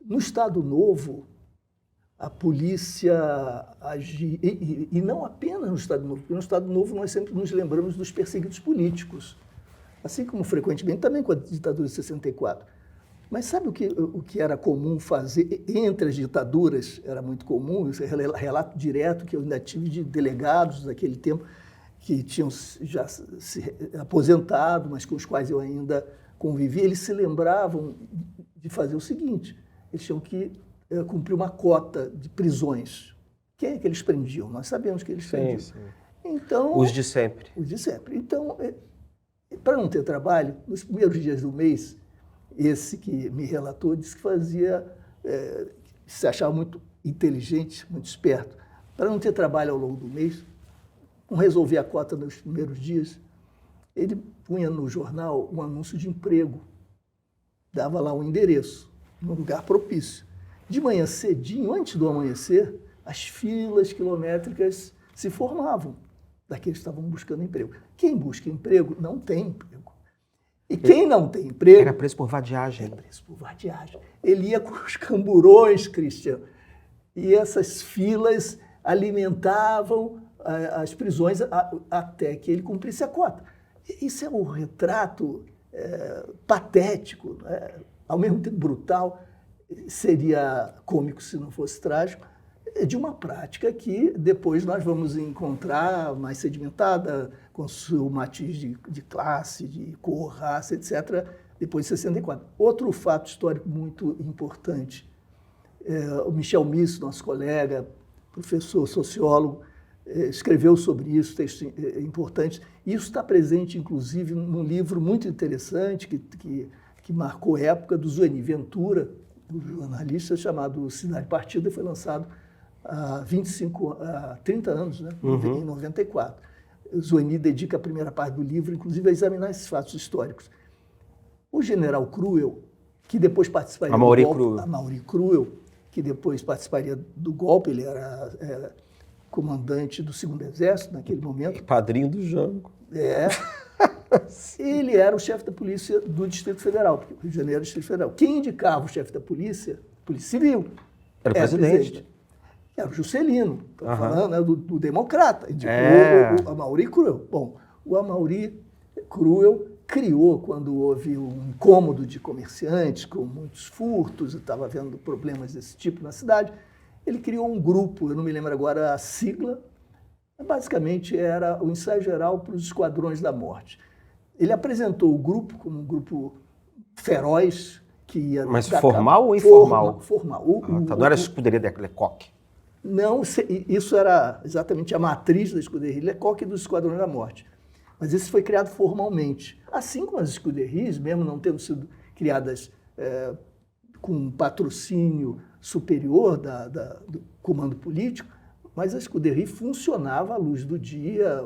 no Estado Novo, a polícia agia, e não apenas no Estado Novo, porque no Estado Novo nós sempre nos lembramos dos perseguidos políticos, assim como frequentemente também com a ditadura de 64. Mas sabe o que era comum fazer entre as ditaduras? Era muito comum, isso é relato direto que eu ainda tive de delegados daquele tempo que tinham já se aposentado, mas com os quais eu ainda convivi. Eles se lembravam de fazer o seguinte: eles tinham que cumprir uma cota de prisões. Quem é que eles prendiam? Nós sabemos que eles prendiam. Sim. Então, os de sempre. Os de sempre. Então, para não ter trabalho, nos primeiros dias do mês, esse que me relatou disse que se achava muito inteligente, muito esperto. Para não ter trabalho ao longo do mês, não resolver a cota nos primeiros dias, ele punha no jornal um anúncio de emprego. Dava lá um endereço, num lugar propício. De manhã cedinho, antes do amanhecer, as filas quilométricas se formavam daqueles que estavam buscando emprego. Quem busca emprego não tem emprego. E quem não tem emprego... Era preso por vadiagem. Era preso por vadiagem. Ele ia com os camburões, Cristiano, e essas filas alimentavam as prisões até que ele cumprisse a cota. Isso é um retrato patético, ao mesmo tempo brutal, seria cômico se não fosse trágico, de uma prática que depois nós vamos encontrar mais sedimentada, com seu matiz de classe, de cor, raça, etc., depois de 64. Outro fato histórico muito importante, o Michel Miss, nosso colega, professor sociólogo, escreveu sobre isso, textos importantes. Isso está presente, inclusive, num livro muito interessante que marcou a época do Zueni Ventura, um jornalista chamado Cidade Partida, foi lançado há 30 anos, né? Em 94. O Zueni dedica a primeira parte do livro, inclusive, a examinar esses fatos históricos. O general Cruel, que depois participaria do golpe, Amaury Cruel, que depois participaria do golpe, ele era comandante do 2º Exército naquele momento. Padrinho do Jango. Ele era o chefe da polícia do Distrito Federal, porque o Rio de Janeiro era o Distrito Federal. Quem indicava o chefe da polícia? Polícia Civil. Era o presidente. Era o Juscelino, estou falando, né, do democrata, indicou o Amaury Cruel. Bom, o Amaury Cruel criou, quando houve um incômodo de comerciantes com muitos furtos, estava havendo problemas desse tipo na cidade, ele criou um grupo, eu não me lembro agora a sigla, basicamente era o ensaio geral para os esquadrões da morte. Ele apresentou o grupo como um grupo feroz, que ia... Mas formal ou informal? Formal. Não era a escuderia de Lecoq? Não, isso era exatamente a matriz da escuderia Lecoq e dos esquadrões da morte. Mas isso foi criado formalmente. Assim como as escuderias, mesmo não tendo sido criadas com um patrocínio superior do comando político, mas a escuderia funcionava à luz do dia,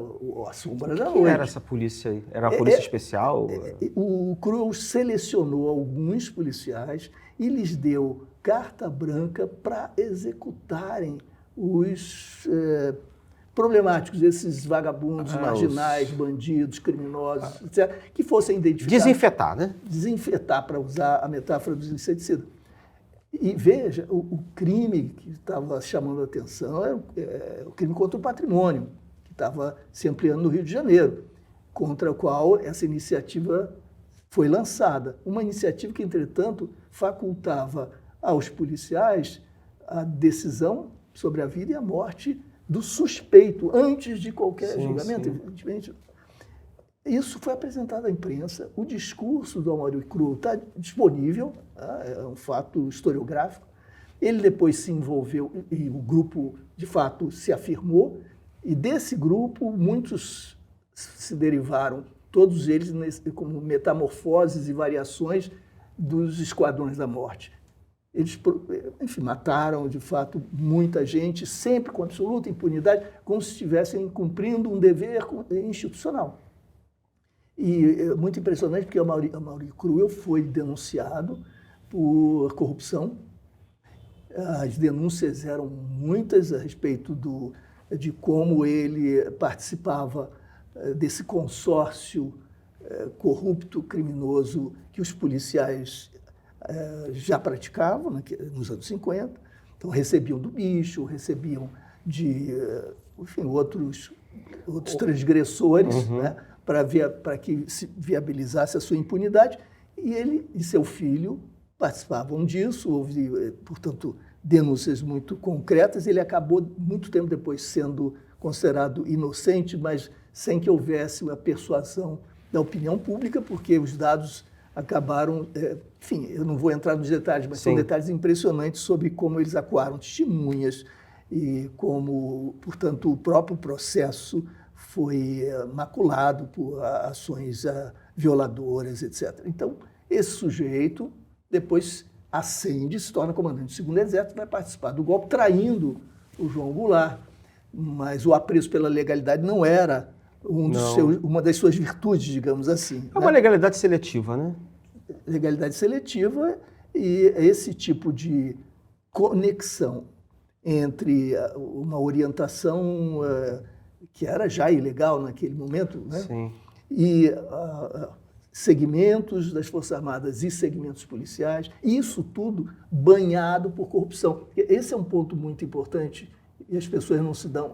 à sombra da noite. Quem era essa polícia aí? Era uma polícia especial? O Cruel selecionou alguns policiais e lhes deu carta branca para executarem os problemáticos, esses vagabundos, marginais, bandidos, criminosos, etc., que fossem identificados. Desinfetar, né? Desinfetar, para usar a metáfora dos inseticidas. E veja, o crime que estava chamando a atenção era o crime contra o patrimônio, que estava se ampliando no Rio de Janeiro, contra o qual essa iniciativa foi lançada. Uma iniciativa que, entretanto, facultava aos policiais a decisão sobre a vida e a morte do suspeito, antes de qualquer julgamento, evidentemente. Isso foi apresentado à imprensa. O discurso do Amaury Cru está disponível, tá? É um fato historiográfico. Ele depois se envolveu e o grupo, de fato, se afirmou. E desse grupo, muitos se derivaram, todos eles como metamorfoses e variações dos Esquadrões da Morte. Eles, enfim, mataram, de fato, muita gente, sempre com absoluta impunidade, como se estivessem cumprindo um dever institucional. E é muito impressionante porque o Amaury Cruel foi denunciado por corrupção. As denúncias eram muitas a respeito de como ele participava desse consórcio corrupto, criminoso que os policiais já praticavam nos anos 50. Então, recebiam do bicho, recebiam de enfim, outros transgressores, né, para que se viabilizasse a sua impunidade. E ele e seu filho participavam disso, houve, portanto, denúncias muito concretas. Ele acabou, muito tempo depois, sendo considerado inocente, mas sem que houvesse uma persuasão da opinião pública, porque os dados acabaram... enfim, eu não vou entrar nos detalhes, mas são detalhes impressionantes sobre como eles acuaram testemunhas e como, portanto, o próprio processo foi maculado por ações violadoras, etc. Então, esse sujeito depois ascende, se torna comandante do 2º Exército, vai participar do golpe, traindo o João Goulart. Mas o apreço pela legalidade não era uma das suas virtudes, digamos assim. É uma legalidade seletiva, né? Legalidade seletiva e esse tipo de conexão entre uma orientação que era já ilegal naquele momento, né? Sim. E segmentos das Forças Armadas e segmentos policiais, isso tudo banhado por corrupção. Esse é um ponto muito importante e as pessoas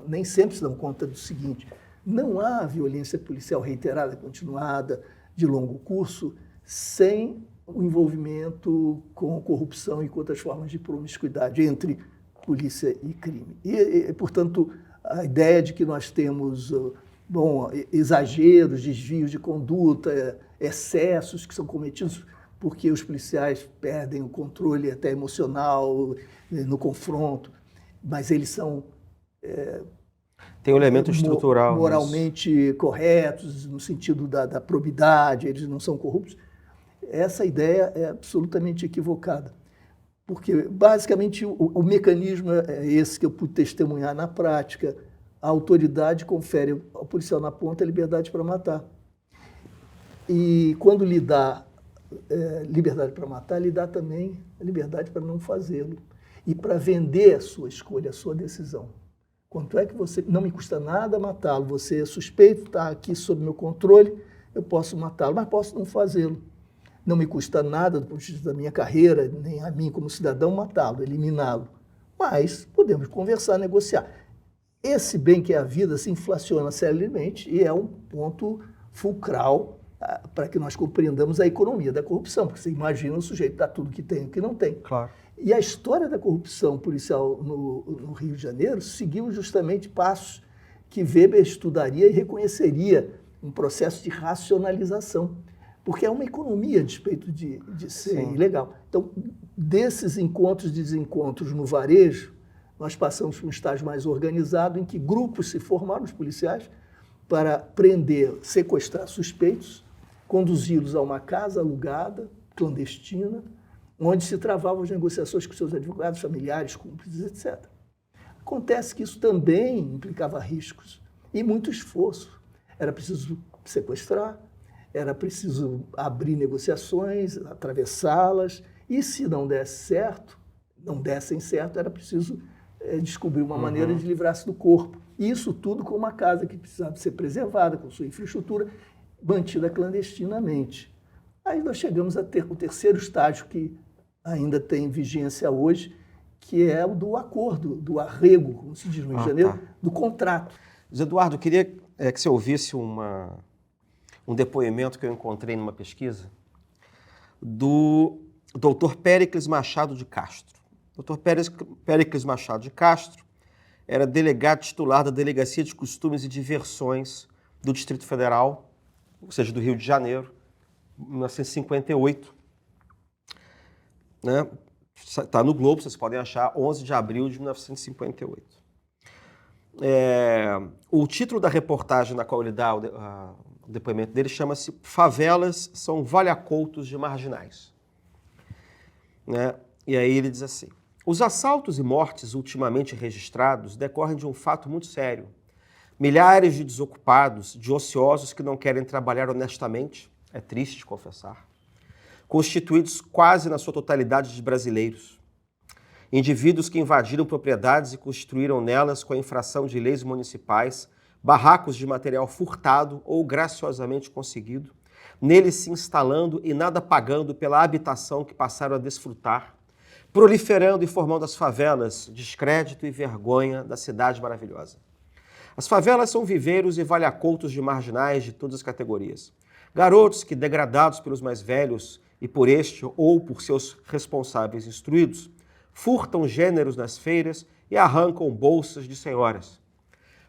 nem sempre se dão conta do seguinte: não há violência policial reiterada, continuada, de longo curso, sem o envolvimento com corrupção e com outras formas de promiscuidade entre polícia e crime. Portanto, a ideia de que nós temos exageros, desvios de conduta, excessos que são cometidos porque os policiais perdem o controle até emocional no confronto, mas eles são tem um elemento estrutural moralmente corretos, no sentido da probidade, eles não são corruptos. Essa ideia é absolutamente equivocada, porque basicamente o mecanismo é esse que eu pude testemunhar na prática. A autoridade confere ao policial na ponta a liberdade para matar. E quando lhe dá liberdade para matar, lhe dá também a liberdade para não fazê-lo e para vender a sua escolha, a sua decisão. Quanto é que você... Não me custa nada matá-lo, você é suspeito, está aqui sob meu controle, eu posso matá-lo, mas posso não fazê-lo. Não me custa nada, do ponto de vista da minha carreira, nem a mim como cidadão, matá-lo, eliminá-lo. Mas podemos conversar, negociar. Esse bem que é a vida se inflaciona seriamente e é um ponto fulcral para que nós compreendamos a economia da corrupção, porque você imagina o sujeito dar tudo que tem e o que não tem. Claro. E a história da corrupção policial no Rio de Janeiro seguiu justamente passos que Weber estudaria e reconheceria um processo de racionalização, porque é uma economia a despeito de ser ilegal. Então, desses encontros e desencontros no varejo, nós passamos para um estágio mais organizado em que grupos se formaram, os policiais, para prender, sequestrar suspeitos, conduzi-los a uma casa alugada, clandestina, onde se travavam as negociações com seus advogados, familiares, cúmplices, etc. Acontece que isso também implicava riscos e muito esforço. Era preciso sequestrar, era preciso abrir negociações, atravessá-las, e se não dessem certo, era preciso descobrir uma maneira de livrar-se do corpo. E isso tudo com uma casa que precisava ser preservada, com sua infraestrutura, mantida clandestinamente. Aí nós chegamos a ter o terceiro estágio que ainda tem vigência hoje, que é o do acordo, do arrego, como se diz no Rio de Janeiro, do contrato. José Eduardo, eu queria que você ouvisse um depoimento que eu encontrei numa pesquisa do Dr. Péricles Machado de Castro. Dr. Péricles Machado de Castro era delegado titular da Delegacia de Costumes e Diversões do Distrito Federal ou seja, do Rio de Janeiro, 1958. Né? Está no Globo, vocês podem achar, 11 de abril de 1958. O título da reportagem na qual ele dá o depoimento dele chama-se Favelas são valhacoutos de marginais. Né? E aí ele diz assim: os assaltos e mortes ultimamente registrados decorrem de um fato muito sério. Milhares de desocupados, de ociosos que não querem trabalhar honestamente, é triste confessar, constituídos quase na sua totalidade de brasileiros. Indivíduos que invadiram propriedades e construíram nelas, com a infração de leis municipais, barracos de material furtado ou graciosamente conseguido, neles se instalando e nada pagando pela habitação que passaram a desfrutar, proliferando e formando as favelas, descrédito e vergonha da cidade maravilhosa. As favelas são viveiros e valhacoutos de marginais de todas as categorias. Garotos que, degradados pelos mais velhos e por este ou por seus responsáveis instruídos, furtam gêneros nas feiras e arrancam bolsas de senhoras.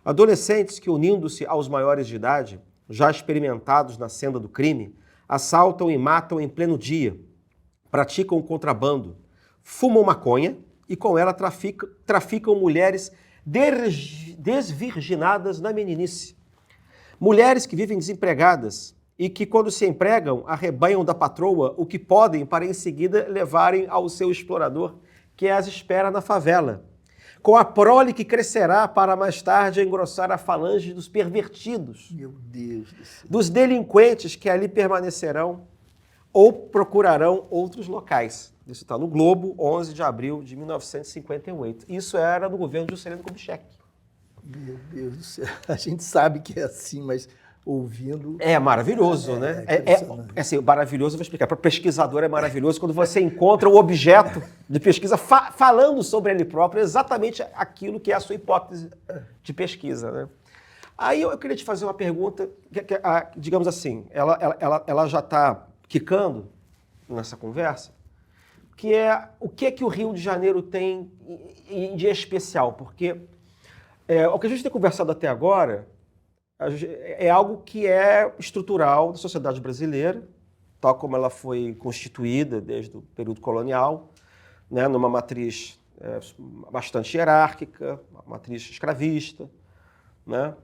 Adolescentes que, unindo-se aos maiores de idade, já experimentados na senda do crime, assaltam e matam em pleno dia, praticam o contrabando, fumam maconha e com ela traficam mulheres desvirginadas na meninice. Mulheres que vivem desempregadas e que, quando se empregam, arrebanham da patroa o que podem para em seguida levarem ao seu explorador, que as espera na favela, com a prole que crescerá para mais tarde engrossar a falange dos pervertidos, Meu Deus do céu. dos delinquentes que ali permanecerão ou procurarão outros locais. Isso está no Globo, 11 de abril de 1958. Isso era no governo de Juscelino Kubitschek. Meu Deus do céu. A gente sabe que é assim, mas ouvindo... É maravilhoso, né? Assim, maravilhoso, eu vou explicar. Para o pesquisador é maravilhoso quando você encontra o objeto de pesquisa falando sobre ele próprio, exatamente aquilo que é a sua hipótese de pesquisa, né? Aí eu queria te fazer uma pergunta, digamos assim, ela já está quicando nessa conversa, que é o que o Rio de Janeiro tem de especial, porque o que a gente tem conversado até agora é algo que é estrutural da sociedade brasileira, tal como ela foi constituída desde o período colonial, né, numa matriz bastante hierárquica, uma matriz escravista, né?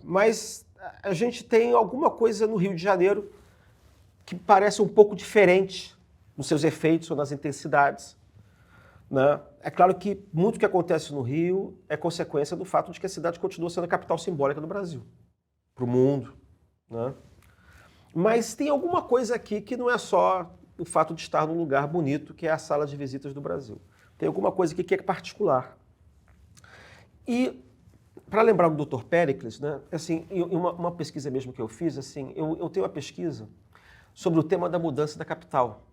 Mas a gente tem alguma coisa no Rio de Janeiro que parece um pouco diferente nos seus efeitos ou nas intensidades, né? É claro que muito que acontece no Rio é consequência do fato de que a cidade continua sendo a capital simbólica do Brasil, para o mundo, né? Mas tem alguma coisa aqui que não é só o fato de estar num lugar bonito, que é a sala de visitas do Brasil. Tem alguma coisa aqui que é particular. E, para lembrar do Dr. Péricles, né, assim, uma pesquisa mesmo que eu fiz, assim, eu tenho uma pesquisa sobre o tema da mudança da capital.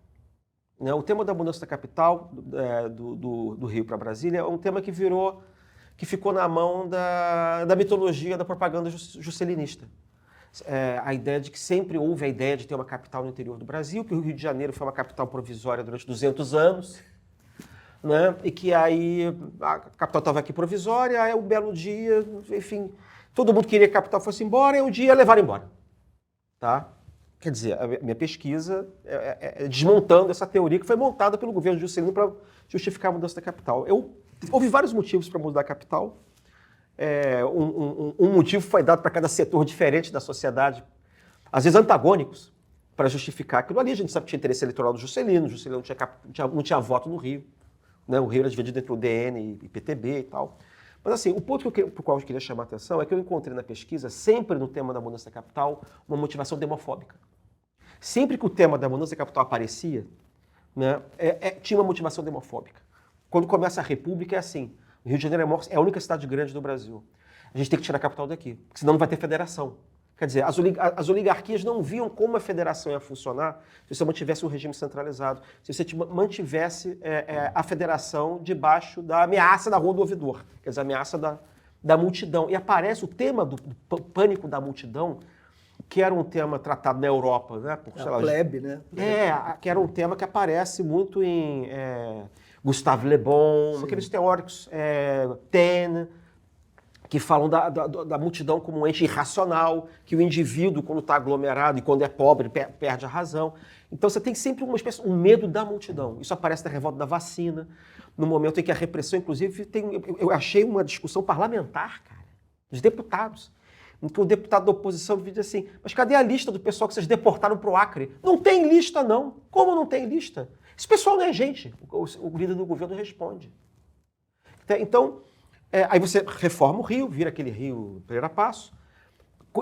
O tema da mudança da capital do Rio para Brasília é um tema que ficou na mão da mitologia da propaganda juscelinista. A ideia de que sempre houve a ideia de ter uma capital no interior do Brasil, que o Rio de Janeiro foi uma capital provisória durante 200 anos, né? E que aí a capital estava aqui provisória, aí um belo dia, enfim, todo mundo queria que a capital fosse embora e um dia levaram embora. Tá? Quer dizer, a minha pesquisa é desmontando essa teoria que foi montada pelo governo Juscelino para justificar a mudança da capital. Houve vários motivos para mudar a capital. Um motivo foi dado para cada setor diferente da sociedade, às vezes antagônicos, para justificar aquilo ali. A gente sabe que tinha interesse eleitoral do Juscelino não tinha voto no Rio, né? O Rio era dividido entre o DN e PTB e tal. Mas assim, o ponto para o qual eu queria chamar a atenção é que eu encontrei na pesquisa, sempre no tema da mudança da capital, uma motivação demofóbica. Sempre que o tema da mudança da capital aparecia, né, tinha uma motivação demofóbica. Quando começa a República é assim, o Rio de Janeiro é a única cidade grande do Brasil. A gente tem que tirar a capital daqui, porque senão não vai ter federação. Quer dizer, as oligarquias não viam como a federação ia funcionar se você mantivesse um regime centralizado, se você mantivesse a federação debaixo da ameaça da rua do ouvidor, quer dizer, a ameaça da multidão. E aparece o tema do pânico da multidão, que era um tema tratado na Europa, né? Por, sei lá, plebe, né? Que era um tema que aparece muito em Gustave Le Bon, aqueles teóricos, Taine, que falam da multidão como um ente irracional, que o indivíduo, quando está aglomerado e quando é pobre, perde a razão. Então você tem sempre um medo da multidão. Isso aparece na revolta da vacina, no momento em que a repressão, inclusive, eu achei uma discussão parlamentar, cara, dos deputados, em que o deputado da oposição diz assim, mas cadê a lista do pessoal que vocês deportaram para o Acre? Não tem lista, não. Como não tem lista? Esse pessoal não é gente. O líder do governo responde. Então, aí você reforma o Rio, vira aquele Rio Pereira Passo.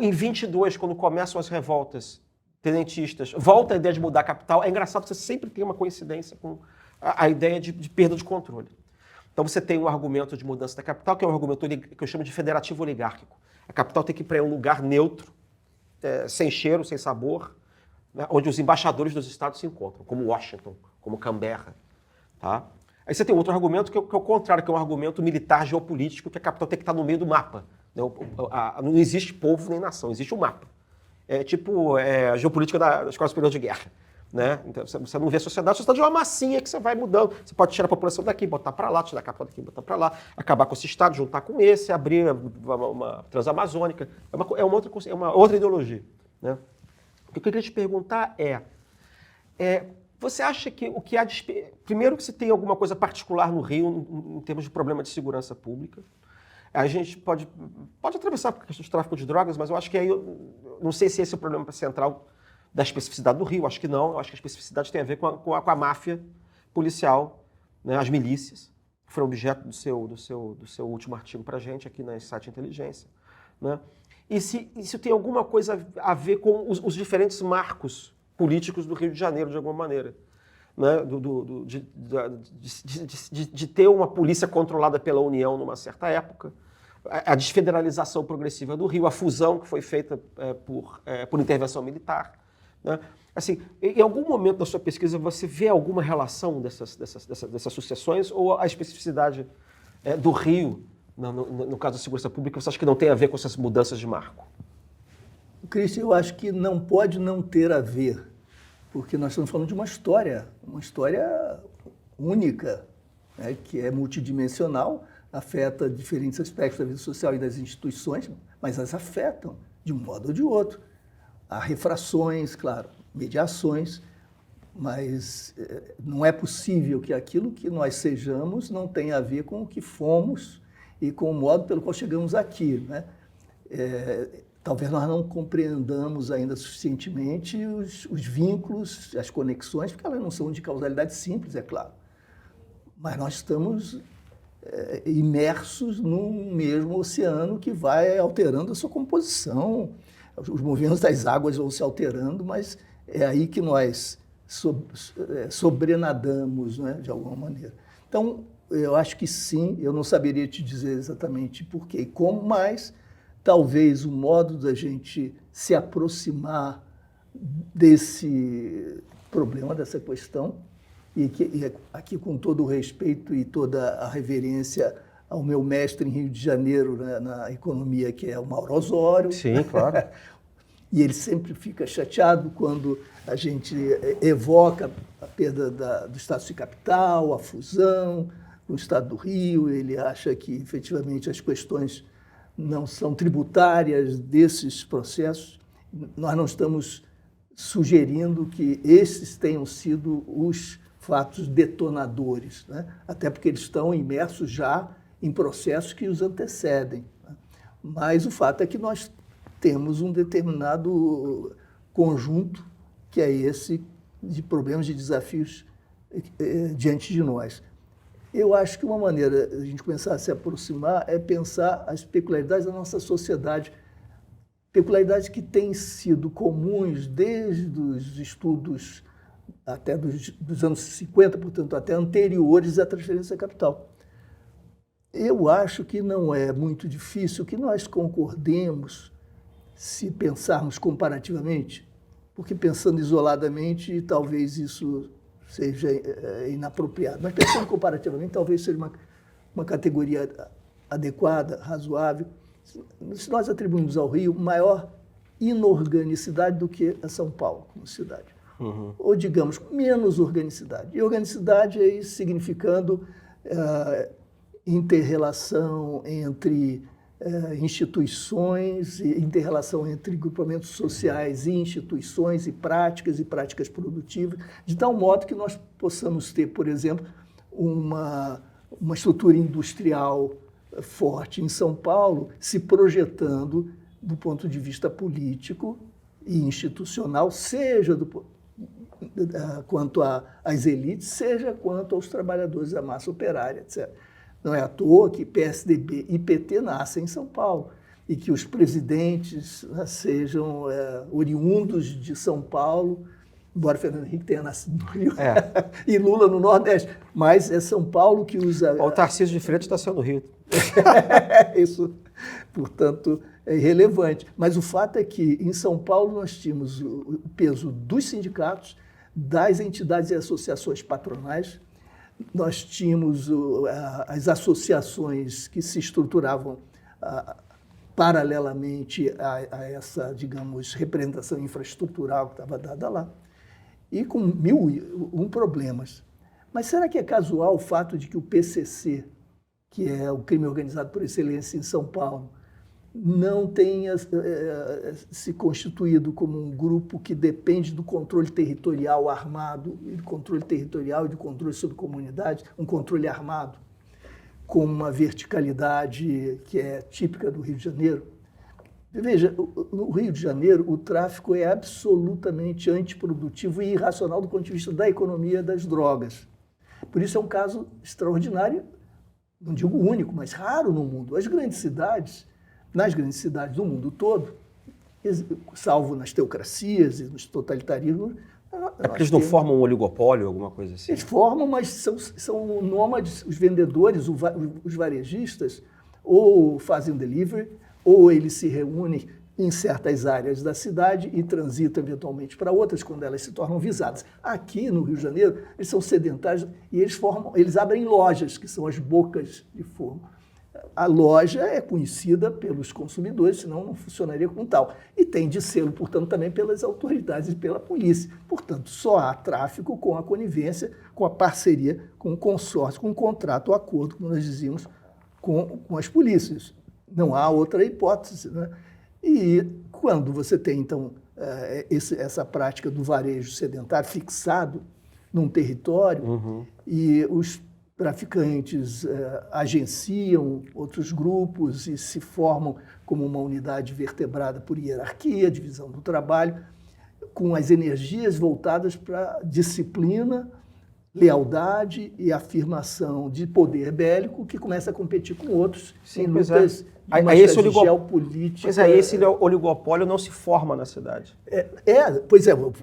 Em 22, quando começam as revoltas tenentistas, volta a ideia de mudar a capital. É engraçado que você sempre tem uma coincidência com a ideia de perda de controle. Então você tem um argumento de mudança da capital, que é um argumento que eu chamo de federativo oligárquico. A capital tem que ir para um lugar neutro, sem cheiro, sem sabor, né, onde os embaixadores dos estados se encontram, como Washington, como Canberra. Tá? Aí você tem outro argumento que é o contrário, que é um argumento militar geopolítico, que a capital tem que estar no meio do mapa. Né? Não existe povo nem nação, existe um mapa. É tipo a geopolítica da Escola Superior de Guerra. Né? Então, você não vê a sociedade de uma massinha que você vai mudando. Você pode tirar a população daqui, botar para lá, tirar a capital daqui, botar para lá, acabar com esse estado, juntar com esse, abrir uma transamazônica. É uma outra ideologia. Né? O que eu queria te perguntar você acha que o que há primeiro que se tem alguma coisa particular no Rio em termos de problema de segurança pública? A gente pode atravessar por questão de tráfico de drogas, mas eu acho que aí não sei se esse é o problema central da especificidade do Rio, acho que não. Eu acho que a especificidade tem a ver com a máfia policial, né, as milícias, que foram objeto do seu último artigo para a gente aqui na site Inteligência. Né? E se tem alguma coisa a ver com os diferentes marcos políticos do Rio de Janeiro, de alguma maneira. Né? De ter uma polícia controlada pela União numa certa época, a desfederalização progressiva do Rio, a fusão que foi feita por intervenção militar. Né? Assim, em algum momento da sua pesquisa você vê alguma relação dessas sucessões ou a especificidade do Rio, no caso da segurança pública, você acha que não tem a ver com essas mudanças de marco? Cristian, eu acho que não pode não ter a ver, porque nós estamos falando de uma história única, né, que é multidimensional, afeta diferentes aspectos da vida social e das instituições, mas as afetam de um modo ou de outro. Há refrações, claro, mediações, mas não é possível que aquilo que nós sejamos não tenha a ver com o que fomos e com o modo pelo qual chegamos aqui. Né? Talvez nós não compreendamos ainda suficientemente os vínculos, as conexões, porque elas não são de causalidade simples, é claro. Mas nós estamos imersos num mesmo oceano que vai alterando a sua composição. Os movimentos das águas vão se alterando, mas é aí que nós sobrenadamos, né, de alguma maneira. Então, eu acho que sim, eu não saberia te dizer exatamente por quê e como, mas talvez o modo da gente se aproximar desse problema, dessa questão, e aqui com todo o respeito e toda a reverência ao meu mestre em Rio de Janeiro, né, na economia, que é o Mauro Osório. Sim, claro. E ele sempre fica chateado quando a gente evoca a perda do status de capital, a fusão com o Estado do Rio. Ele acha que, efetivamente, as questões não são tributárias desses processos. Nós não estamos sugerindo que esses tenham sido os fatos detonadores, né? Até porque eles estão imersos já em processos que os antecedem. Né? Mas o fato é que nós temos um determinado conjunto, que é esse de problemas, de desafios diante de nós. Eu acho que uma maneira de a gente começar a se aproximar é pensar as peculiaridades da nossa sociedade, peculiaridades que têm sido comuns desde os estudos até dos anos 50, portanto, até anteriores à transferência da capital. Eu acho que não é muito difícil que nós concordemos se pensarmos comparativamente, porque pensando isoladamente, talvez isso seja inapropriado. Mas pensando comparativamente, talvez seja uma categoria adequada, razoável. Se nós atribuímos ao Rio maior inorganicidade do que a São Paulo como cidade. Uhum. Ou, digamos, menos organicidade. E organicidade aí significando interrelação entre instituições, e inter-relação entre grupamentos sociais e instituições e práticas produtivas, de tal modo que nós possamos ter, por exemplo, uma estrutura industrial forte em São Paulo, se projetando do ponto de vista político e institucional, seja quanto às elites, seja quanto aos trabalhadores da massa operária, etc. Não é à toa que PSDB e PT nascem em São Paulo e que os presidentes sejam oriundos de São Paulo, embora Fernando Henrique tenha nascido no Rio e Lula no Nordeste, mas é São Paulo que usa... O Tarcísio de Freitas nasceu no Rio. Isso, portanto, é irrelevante. Mas o fato é que em São Paulo nós tínhamos o peso dos sindicatos, das entidades e associações patronais, nós tínhamos as associações que se estruturavam paralelamente a essa, digamos, representação infraestrutural que estava dada lá, e com 1001 problemas. Mas será que é casual o fato de que o PCC, que é o crime organizado por excelência em São Paulo, não tenha se constituído como um grupo que depende do controle territorial armado, do controle territorial e do controle sobre comunidade, um controle armado, com uma verticalidade que é típica do Rio de Janeiro? Veja, no Rio de Janeiro, o tráfico é absolutamente antiprodutivo e irracional do ponto de vista da economia das drogas. Por isso é um caso extraordinário, não digo único, mas raro no mundo. Nas grandes cidades do mundo todo, salvo nas teocracias e nos totalitarismos... É porque eles não formam um oligopólio, alguma coisa assim? Eles formam, mas são nômades, os vendedores, os varejistas, ou fazem um delivery, ou eles se reúnem em certas áreas da cidade e transitam eventualmente para outras quando elas se tornam visadas. Aqui no Rio de Janeiro, eles são sedentários e eles abrem lojas, que são as bocas de fumo. A loja é conhecida pelos consumidores, senão não funcionaria como tal. E tem de selo, portanto, também pelas autoridades e pela polícia. Portanto, só há tráfico com a conivência, com a parceria, com o consórcio, com o contrato, o acordo, como nós dizíamos, com as polícias. Não há outra hipótese, né? E quando você tem, então, essa prática do varejo sedentário fixado num território, e os traficantes agenciam outros grupos e se formam como uma unidade vertebrada por hierarquia, divisão do trabalho, com as energias voltadas para disciplina, lealdade e afirmação de poder bélico, que começa a competir com outros em lutas de geopolítica. Pois é, esse oligopólio não se forma na cidade.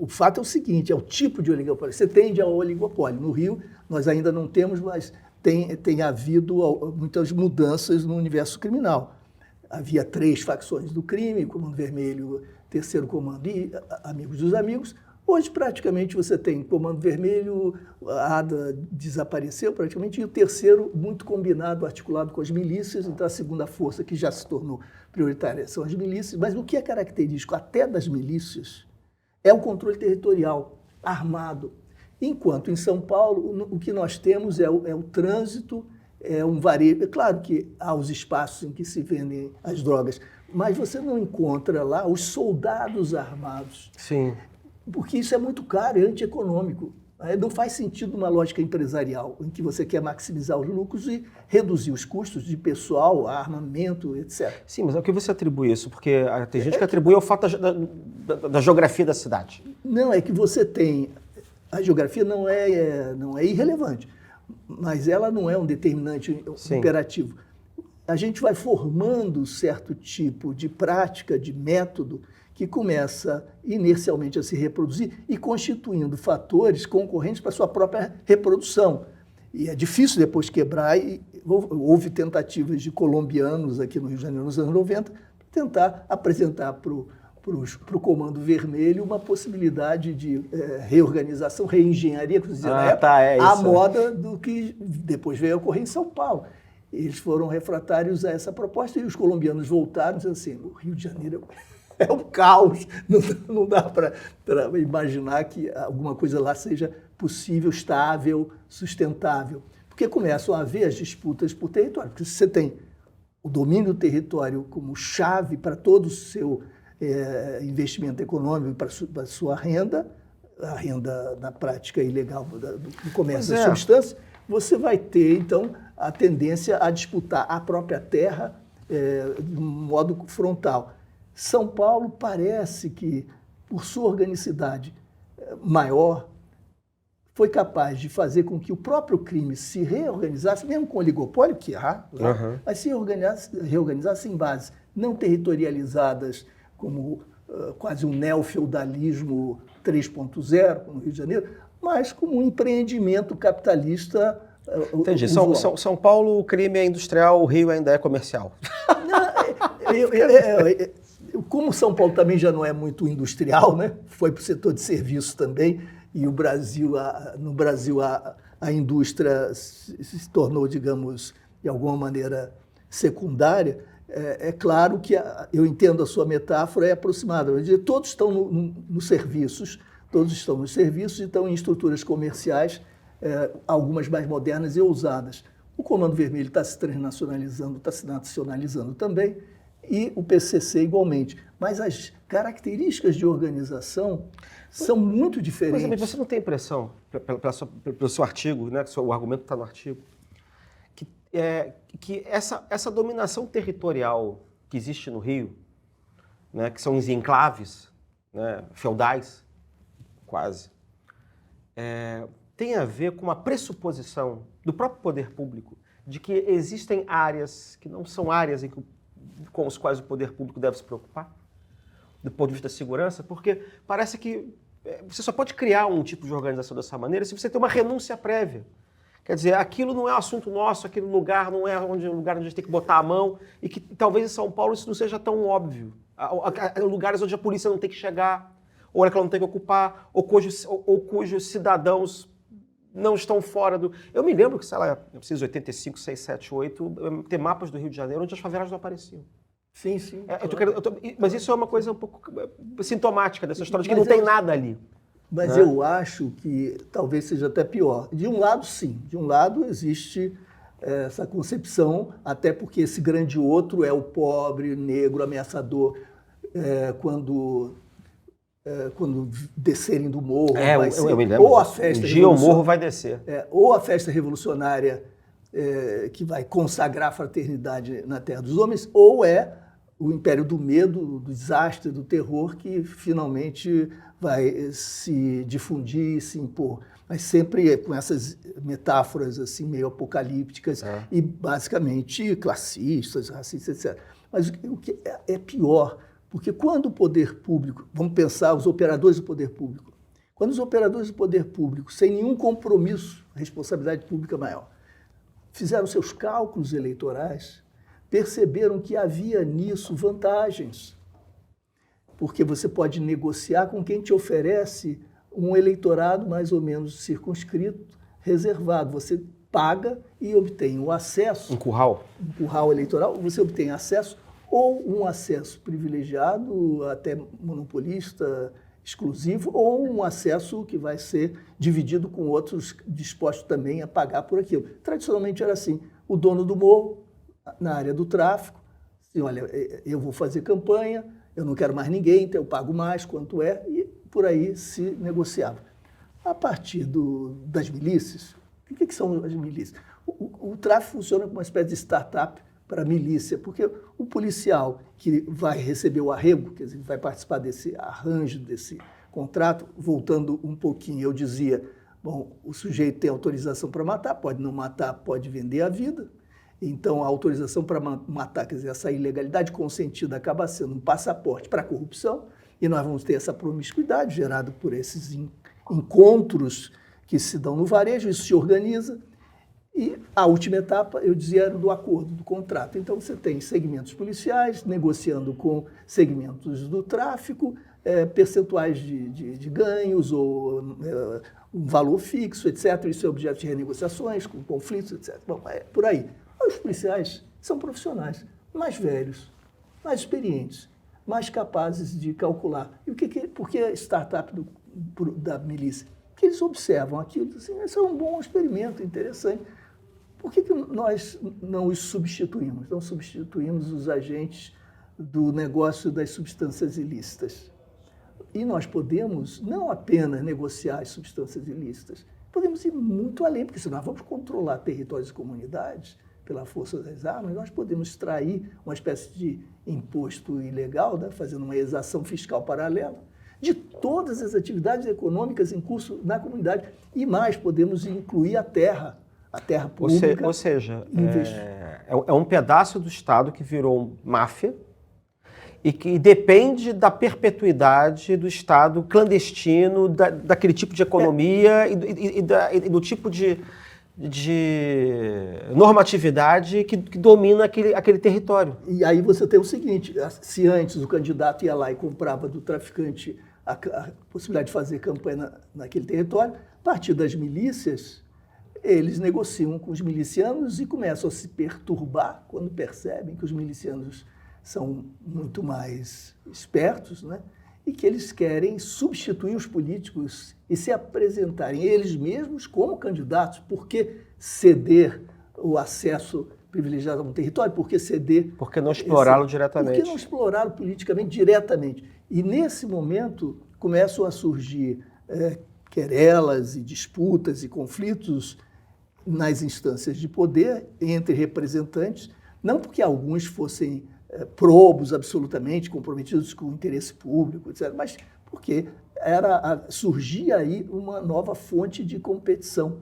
O fato é o seguinte, é o tipo de oligopólio. Você tende ao oligopólio. No Rio, nós ainda não temos, mas tem havido muitas mudanças no universo criminal. Havia 3 facções do crime, Comando Vermelho, Terceiro Comando e Amigos dos Amigos. Hoje, praticamente, você tem Comando Vermelho, a ADA desapareceu praticamente, e o terceiro, muito combinado, articulado com as milícias. Então, a segunda força, que já se tornou prioritária, são as milícias. Mas o que é característico até das milícias é o controle territorial armado. Enquanto em São Paulo, o que nós temos é o trânsito, é um varejo. É claro que há os espaços em que se vendem as drogas, mas você não encontra lá os soldados armados. Sim. Porque isso é muito caro, é antieconômico. Não faz sentido uma lógica empresarial em que você quer maximizar os lucros e reduzir os custos de pessoal, armamento, etc. Sim, mas ao que você atribui isso? Porque tem gente que atribui ao fato da geografia da cidade. Não, é que você tem... A geografia não é irrelevante, mas ela não é um determinante imperativo. A gente vai formando certo tipo de prática, de método, que começa inercialmente a se reproduzir e constituindo fatores concorrentes para a sua própria reprodução. E é difícil depois quebrar, e houve tentativas de colombianos aqui no Rio de Janeiro nos anos 90 tentar apresentar para o Comando Vermelho uma possibilidade de reorganização, reengenharia, que dizia na época, à moda do que depois veio a ocorrer em São Paulo. Eles foram refratários a essa proposta e os colombianos voltaram dizendo assim, o Rio de Janeiro é um caos, não dá para imaginar que alguma coisa lá seja possível, estável, sustentável. Porque começam a haver as disputas por território. Porque se você tem o domínio do território como chave para todo o seu investimento econômico, para a sua renda, a renda na prática ilegal do comércio das substâncias, você vai ter, então, a tendência a disputar a própria terra de um modo frontal. São Paulo parece que, por sua organicidade maior, foi capaz de fazer com que o próprio crime se reorganizasse, mesmo com o oligopólio, que há, mas se reorganizasse em bases não territorializadas, como quase um neofeudalismo 3.0, no Rio de Janeiro, mas como um empreendimento capitalista. Entendi. São Paulo, o crime é industrial, o Rio ainda é comercial. Como São Paulo também já não é muito industrial, né? Foi para o setor de serviços também, e no Brasil a indústria se tornou, digamos, de alguma maneira secundária. É claro que eu entendo a sua metáfora, é aproximada. Todos estão nos serviços, e estão em estruturas comerciais, algumas mais modernas e ousadas. O Comando Vermelho está se transnacionalizando, está se nacionalizando também, e o PCC igualmente. Mas as características de organização são muito diferentes. Mas você não tem impressão, pelo seu artigo, né, o argumento está no artigo, que essa dominação territorial que existe no Rio, né, que são os enclaves, né, feudais, quase, tem a ver com uma pressuposição do próprio poder público de que existem áreas que não são áreas com as quais o poder público deve se preocupar, do ponto de vista da segurança, porque parece que você só pode criar um tipo de organização dessa maneira se você tem uma renúncia prévia. Quer dizer, aquilo não é um assunto nosso, aquele lugar não é um lugar onde a gente tem que botar a mão, e que talvez em São Paulo isso não seja tão óbvio. Há lugares onde a polícia não tem que chegar, ou ela não tem que ocupar, ou cujos cidadãos não estão fora do... Eu me lembro que, sei lá, eu preciso 85, 6, 7, 8, ter mapas do Rio de Janeiro onde as favelas não apareciam. Sim, sim. Mas isso é uma coisa um pouco sintomática dessa história, de que não tem nada ali. Mas eu acho que talvez seja até pior. De um lado, sim. De um lado, existe essa concepção, até porque esse grande outro é o pobre, negro, ameaçador, quando descerem do morro. Eu me lembro. Ou a festa um dia o morro vai descer. Ou a festa revolucionária que vai consagrar a fraternidade na terra dos homens, ou é o império do medo, do desastre, do terror, que finalmente vai se difundir e se impor. Mas sempre com essas metáforas assim, meio apocalípticas e basicamente classistas, racistas, etc. Mas o que é pior, porque quando o poder público, vamos pensar os operadores do poder público, quando os operadores do poder público, sem nenhum compromisso, responsabilidade pública maior, fizeram seus cálculos eleitorais, perceberam que havia nisso vantagens, porque você pode negociar com quem te oferece um eleitorado mais ou menos circunscrito, reservado. Você paga e obtém o acesso... Um curral eleitoral, você obtém acesso ou um acesso privilegiado, até monopolista, exclusivo, ou um acesso que vai ser dividido com outros dispostos também a pagar por aquilo. Tradicionalmente era assim, o dono do morro, na área do tráfico, assim, olha, eu vou fazer campanha, eu não quero mais ninguém, então eu pago mais, quanto é, e por aí se negociava. A partir das milícias, o que são as milícias? O tráfico funciona como uma espécie de startup para a milícia, porque o policial que vai receber o arrego, quer dizer, vai participar desse arranjo, desse contrato, voltando um pouquinho, eu dizia, bom, o sujeito tem autorização para matar, pode não matar, pode vender a vida. Então, a autorização para matar, quer dizer, essa ilegalidade consentida acaba sendo um passaporte para a corrupção, e nós vamos ter essa promiscuidade gerada por esses encontros que se dão no varejo, isso se organiza. E a última etapa, eu dizia, era do acordo, do contrato. Então, você tem segmentos policiais negociando com segmentos do tráfico, percentuais de ganhos ou um valor fixo, etc. Isso é objeto de renegociações, com conflitos, etc. Bom, é por aí. Os policiais são profissionais mais velhos, mais experientes, mais capazes de calcular. E por que a startup da milícia? Porque eles observam aquilo e dizem, esse é um bom experimento, interessante. Por que nós não os substituímos? Não substituímos os agentes do negócio das substâncias ilícitas. E nós podemos não apenas negociar as substâncias ilícitas, podemos ir muito além, porque se nós vamos controlar territórios e comunidades pela força das armas, nós podemos extrair uma espécie de imposto ilegal, né, fazendo uma exação fiscal paralela, de todas as atividades econômicas em curso na comunidade. E mais, podemos incluir a terra pública. Ou seja, é um pedaço do Estado que virou máfia e que depende da perpetuidade do Estado clandestino, daquele tipo de economia e do tipo de normatividade que domina aquele território. E aí você tem o seguinte, se antes o candidato ia lá e comprava do traficante a possibilidade de fazer campanha naquele território, a partir das milícias, eles negociam com os milicianos e começam a se perturbar quando percebem que os milicianos são muito mais espertos, né? E que eles querem substituir os políticos e se apresentarem eles mesmos como candidatos. Por que ceder o acesso privilegiado a um território? Por que ceder... Por que não explorá-lo diretamente? Por que não explorá-lo politicamente diretamente? E nesse momento começam a surgir querelas e disputas e conflitos nas instâncias de poder entre representantes, não porque alguns fossem probos absolutamente, comprometidos com o interesse público, etc., mas porque surgia aí uma nova fonte de competição.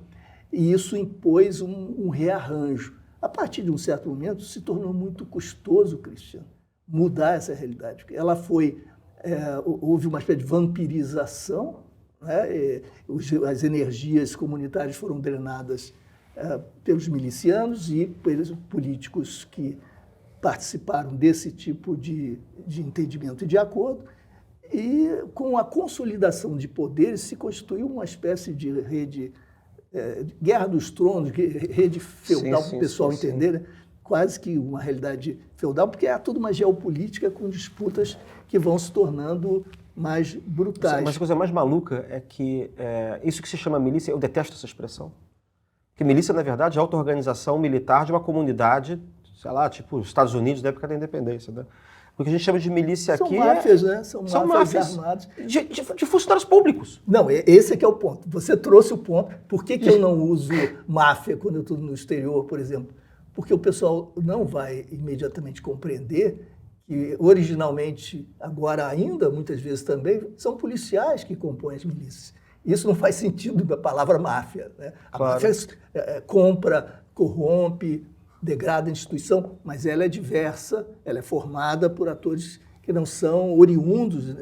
E isso impôs um rearranjo. A partir de um certo momento, se tornou muito custoso, Cristiano, mudar essa realidade. Houve uma espécie de vampirização, né? As energias comunitárias foram drenadas pelos milicianos e pelos políticos que participaram desse tipo de entendimento e de acordo, e com a consolidação de poderes se constituiu uma espécie de rede, guerra dos tronos, rede feudal, para o pessoal entender, né? Quase que uma realidade feudal, porque é toda uma geopolítica com disputas que vão se tornando mais brutais. Mas a coisa mais maluca é que isso que se chama milícia, eu detesto essa expressão, porque milícia, na verdade, é a auto-organização militar de uma comunidade, sei lá, tipo os Estados Unidos da época da independência, né? O que a gente chama de milícia aqui máfias, né? São máfias armadas. De funcionários públicos. Não, esse é que é o ponto. Você trouxe o ponto. Por que eu não uso máfia quando eu estou no exterior, por exemplo? Porque o pessoal não vai imediatamente compreender que, originalmente, agora ainda, muitas vezes também, são policiais que compõem as milícias. Isso não faz sentido da palavra máfia, né? A máfia compra, corrompe, degrada a instituição, mas ela é diversa, ela é formada por atores que não são oriundos,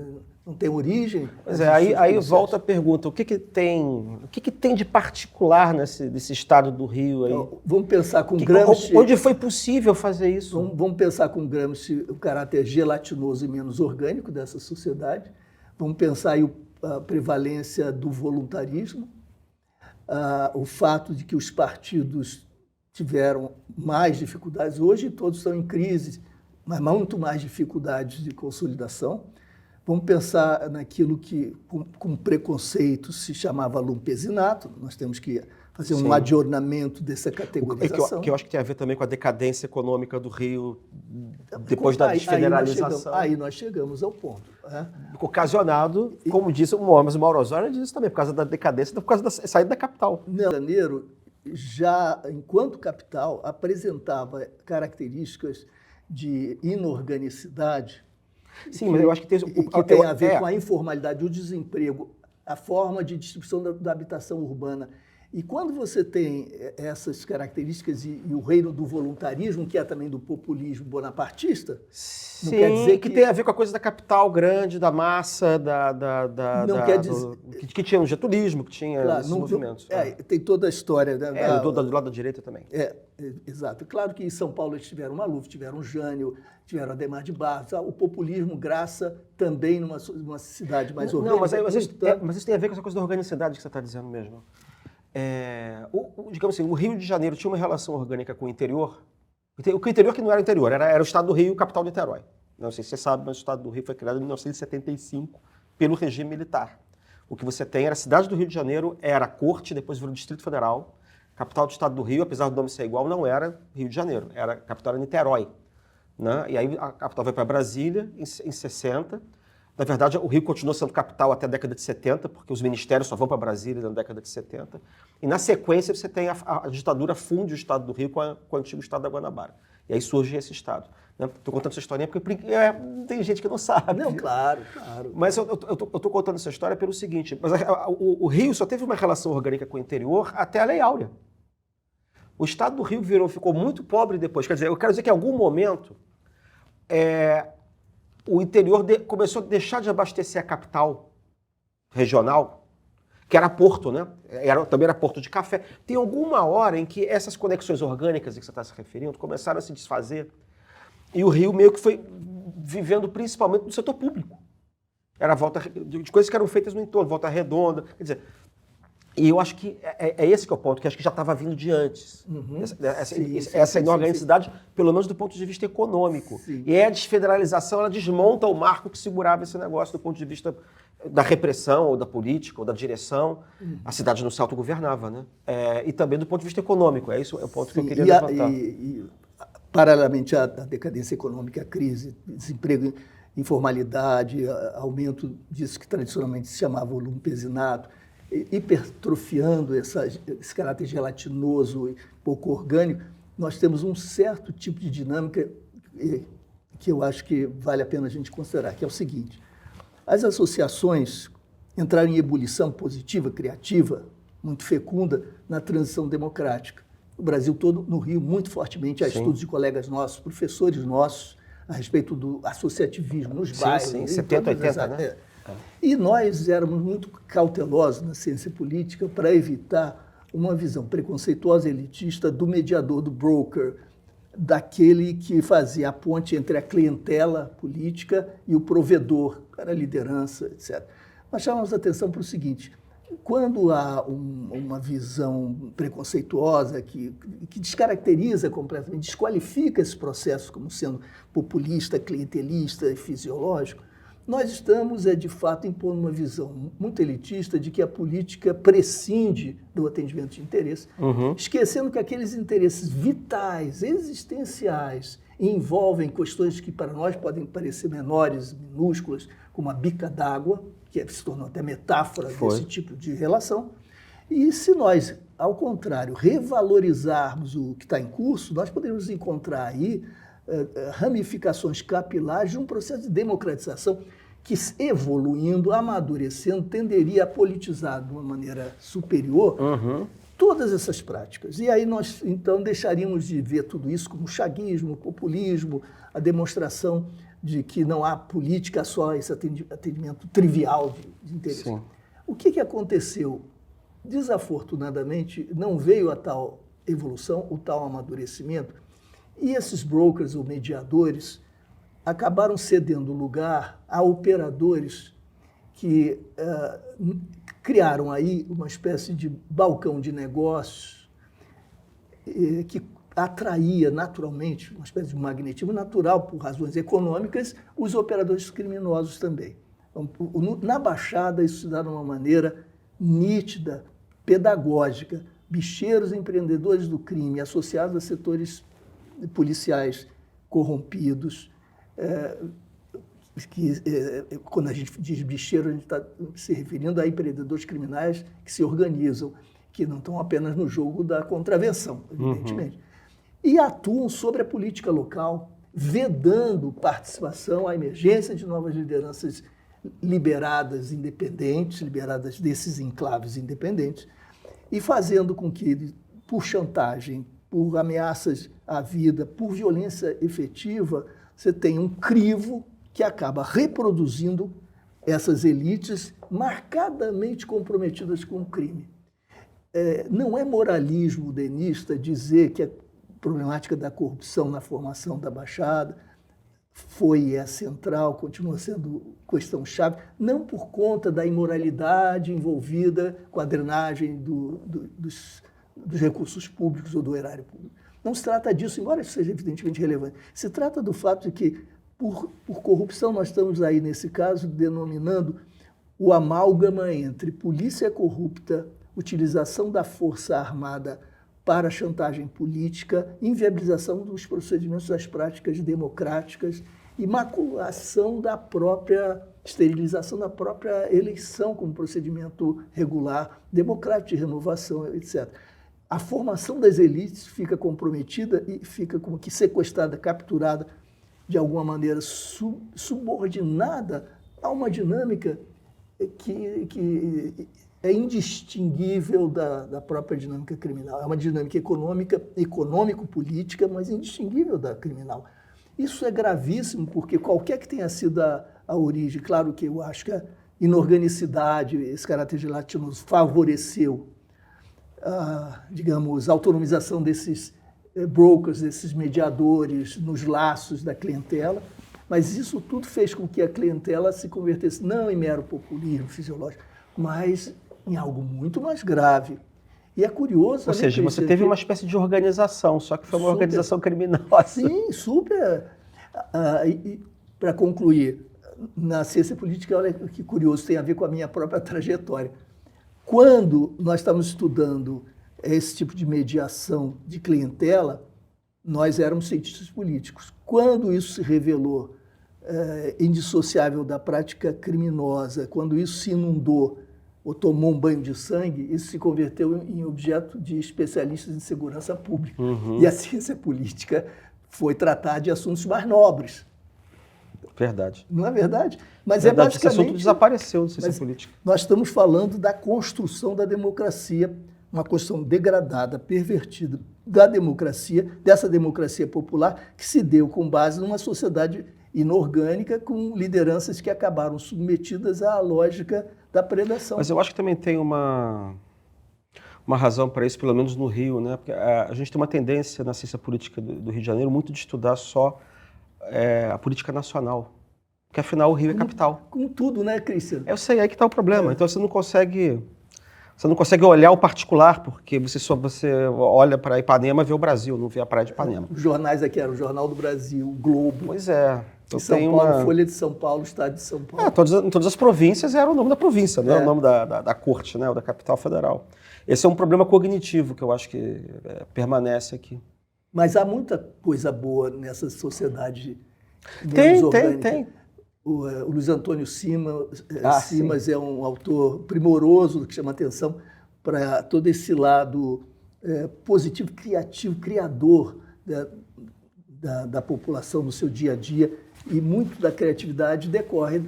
não têm origem. Mas aí volta a pergunta, o que tem de particular nesse estado do Rio aí? Então, vamos pensar com Gramsci... Onde foi possível fazer isso? Vamos pensar com Gramsci o caráter gelatinoso e menos orgânico dessa sociedade. Vamos pensar aí a prevalência do voluntarismo, o fato de que os partidos tiveram mais dificuldades. Hoje todos estão em crise, mas muito mais dificuldades de consolidação. Vamos pensar naquilo que, com preconceito, se chamava lumpesinato. Nós temos que fazer um adornamento dessa categorização. Que eu acho que tem a ver também com a decadência econômica do Rio depois da desfederalização. Aí nós chegamos ao ponto. Ocasionado, como disse o Mauro Osório, disse também, por causa da decadência, por causa da saída da capital. No Rio de Janeiro, já enquanto capital, apresentava características de inorganicidade. Sim, mas eu acho que tem a ver com a informalidade, o desemprego, a forma de distribuição da habitação urbana. E quando você tem essas características e o reino do voluntarismo, que é também do populismo bonapartista, não quer dizer que tem a ver com a coisa da capital grande, da massa, que tinha o getulismo, que tinha esses movimentos. Tem toda a história. Do lado da direita também. Exato. Claro que em São Paulo eles tiveram Maluf, tiveram Jânio, tiveram Adhemar de Barros. O populismo graça também numa cidade mais orgânica. Não, mas isso tem a ver com essa coisa da organicidade que você está dizendo mesmo. Digamos assim, o Rio de Janeiro tinha uma relação orgânica com o interior. O interior que não era interior, era o estado do Rio, capital de Niterói. Não sei se você sabe, mas o estado do Rio foi criado em 1975 pelo regime militar. O que você tem era a cidade do Rio de Janeiro, era a corte, depois virou o Distrito Federal, capital do estado do Rio, apesar do nome ser igual, não era Rio de Janeiro, a capital era Niterói. Né? E aí a capital veio para Brasília em 60. Na verdade, o Rio continuou sendo capital até a década de 70, porque os ministérios só vão para Brasília na década de 70. E na sequência você tem a ditadura funde o estado do Rio com o antigo estado da Guanabara. E aí surge esse estado. Estou contando essa historinha porque tem gente que não sabe. Não, claro, claro. Mas eu estou contando essa história pelo seguinte, o Rio só teve uma relação orgânica com o interior até a Lei Áurea. O estado do Rio ficou muito pobre depois. Quer dizer, eu quero dizer que em algum momento o interior começou a deixar de abastecer a capital regional, que era Porto, né? Também era Porto de Café. Tem alguma hora em que essas conexões orgânicas que você está se referindo começaram a se desfazer e o Rio meio que foi vivendo principalmente no setor público. Era volta de coisas que eram feitas no entorno, Volta Redonda, quer dizer... E eu acho que é esse que é o ponto, que acho que já estava vindo de antes. Uhum. Essa inorganicidade, pelo menos do ponto de vista econômico. Sim. E a desfederalização, ela desmonta o marco que segurava esse negócio do ponto de vista da repressão, ou da política, ou da direção. A cidade não se autogovernava, né? E também do ponto de vista econômico. Isso é o ponto que eu queria levantar. Paralelamente à decadência econômica, a crise, desemprego, informalidade, aumento disso que tradicionalmente se chamava o lumpesinato, hipertrofiando esse caráter gelatinoso e pouco orgânico, nós temos um certo tipo de dinâmica que eu acho que vale a pena a gente considerar, que é o seguinte: as associações entraram em ebulição positiva, criativa, muito fecunda, na transição democrática. O Brasil todo, no Rio, muito fortemente, há estudos de colegas nossos, professores nossos, a respeito do associativismo nos bairros. Sim, 70, 80, né? E nós éramos muito cautelosos na ciência política para evitar uma visão preconceituosa e elitista do mediador, do broker, daquele que fazia a ponte entre a clientela política e o provedor, para a liderança, etc. Nós chamamos a atenção para o seguinte: quando há uma visão preconceituosa que descaracteriza completamente, desqualifica esse processo como sendo populista, clientelista e fisiológico, nós estamos, de fato, impondo uma visão muito elitista de que a política prescinde do atendimento de interesse, esquecendo que aqueles interesses vitais, existenciais, envolvem questões que para nós podem parecer menores, minúsculas, como a bica d'água, que se tornou até metáfora desse tipo de relação. E se nós, ao contrário, revalorizarmos o que está em curso, nós podemos encontrar aí ramificações capilares de um processo de democratização que, evoluindo, amadurecendo, tenderia a politizar de uma maneira superior todas essas práticas. E aí nós, então, deixaríamos de ver tudo isso como chaguismo, populismo, a demonstração de que não há política, só esse atendimento trivial de interesse. Sim. O que aconteceu? Desafortunadamente, não veio a tal evolução, o tal amadurecimento, e esses brokers ou mediadores acabaram cedendo lugar a operadores que criaram aí uma espécie de balcão de negócios que atraía naturalmente, uma espécie de magnetismo natural, por razões econômicas, os operadores criminosos também. Então, na Baixada, isso se dá de uma maneira nítida, pedagógica. Bicheiros empreendedores do crime associados a setores policiais corrompidos, quando a gente diz bicheiro, a gente está se referindo a empreendedores criminais que se organizam, que não estão apenas no jogo da contravenção, evidentemente. E atuam sobre a política local, vedando participação, a emergência de novas lideranças liberadas, independentes, liberadas desses enclaves independentes, e fazendo com que, por chantagem, por ameaças à vida, por violência efetiva, você tenha um crivo que acaba reproduzindo essas elites marcadamente comprometidas com o crime. Não é moralismo denista dizer que a problemática da corrupção na formação da Baixada foi e é central, continua sendo questão-chave, não por conta da imoralidade envolvida com a drenagem dos recursos públicos ou do erário público. Não se trata disso, embora isso seja evidentemente relevante. Se trata do fato de que, por corrupção, nós estamos aí, nesse caso, denominando o amálgama entre polícia corrupta, utilização da força armada para a chantagem política, inviabilização dos procedimentos das práticas democráticas e maculação da própria esterilização da própria eleição como procedimento regular, democrático de renovação, etc. A formação das elites fica comprometida e fica como que sequestrada, capturada, de alguma maneira subordinada a uma dinâmica que é indistinguível da própria dinâmica criminal. É uma dinâmica econômico-política, mas indistinguível da criminal. Isso é gravíssimo, porque qualquer que tenha sido a origem, claro que eu acho que a inorganicidade, esse caráter gelatinoso favoreceu digamos, a autonomização desses brokers, desses mediadores nos laços da clientela, mas isso tudo fez com que a clientela se convertesse não em mero populismo fisiológico, mas em algo muito mais grave. E é curioso... Ou seja, você teve uma espécie de organização, só que foi uma organização criminosa. Sim, super. Para concluir, na ciência política, olha que curioso, tem a ver com a minha própria trajetória. Quando nós estávamos estudando esse tipo de mediação de clientela, nós éramos cientistas políticos. Quando isso se revelou indissociável da prática criminosa, quando isso se inundou ou tomou um banho de sangue, isso se converteu em objeto de especialistas em segurança pública. E a ciência política foi tratar de assuntos mais nobres. Verdade. Não é verdade? Mas verdade, é basicamente... esse assunto desapareceu da ciência política. Nós estamos falando da construção da democracia, uma construção degradada, pervertida da democracia, dessa democracia popular, que se deu com base numa sociedade inorgânica, com lideranças que acabaram submetidas à lógica da predação. Mas eu acho que também tem uma razão para isso, pelo menos no Rio, né? Porque a gente tem uma tendência na ciência política do Rio de Janeiro muito de estudar só a política nacional, porque afinal o Rio é capital. Com tudo, né, Cristian? Eu sei, aí que está o problema. Então você não consegue olhar o particular, porque você olha para Ipanema e vê o Brasil, não vê a praia de Ipanema. Os jornais aqui eram o Jornal do Brasil, o Globo. Pois é. São Paulo, Folha de São Paulo, Estado de São Paulo. Todas as províncias era o nome da província, não é o nome da corte, né, ou da capital federal. Esse é um problema cognitivo que eu acho que permanece aqui. Mas há muita coisa boa nessa sociedade. Tem. O Luiz Antônio Simas é um autor primoroso que chama atenção para todo esse lado positivo, criativo, criador da população no seu dia a dia. E muito da criatividade decorre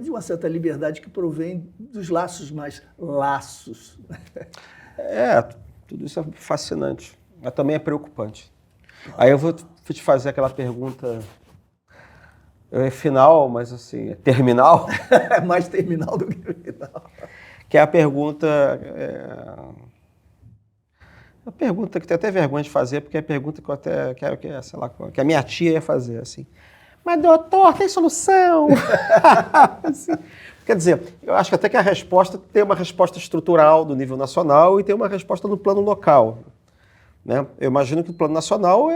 de uma certa liberdade que provém dos laços mais laços. Tudo isso é fascinante, mas também é preocupante. Aí eu vou te fazer aquela pergunta final, mas assim, é terminal. É mais terminal do que final. Que é a pergunta... A pergunta que tenho até vergonha de fazer, porque é a pergunta que eu até quero que a minha tia ia fazer, assim. Mas, doutor, tem solução? Assim, quer dizer, eu acho que até que a resposta tem uma resposta estrutural do nível nacional e tem uma resposta no plano local. Né? Eu imagino que o plano nacional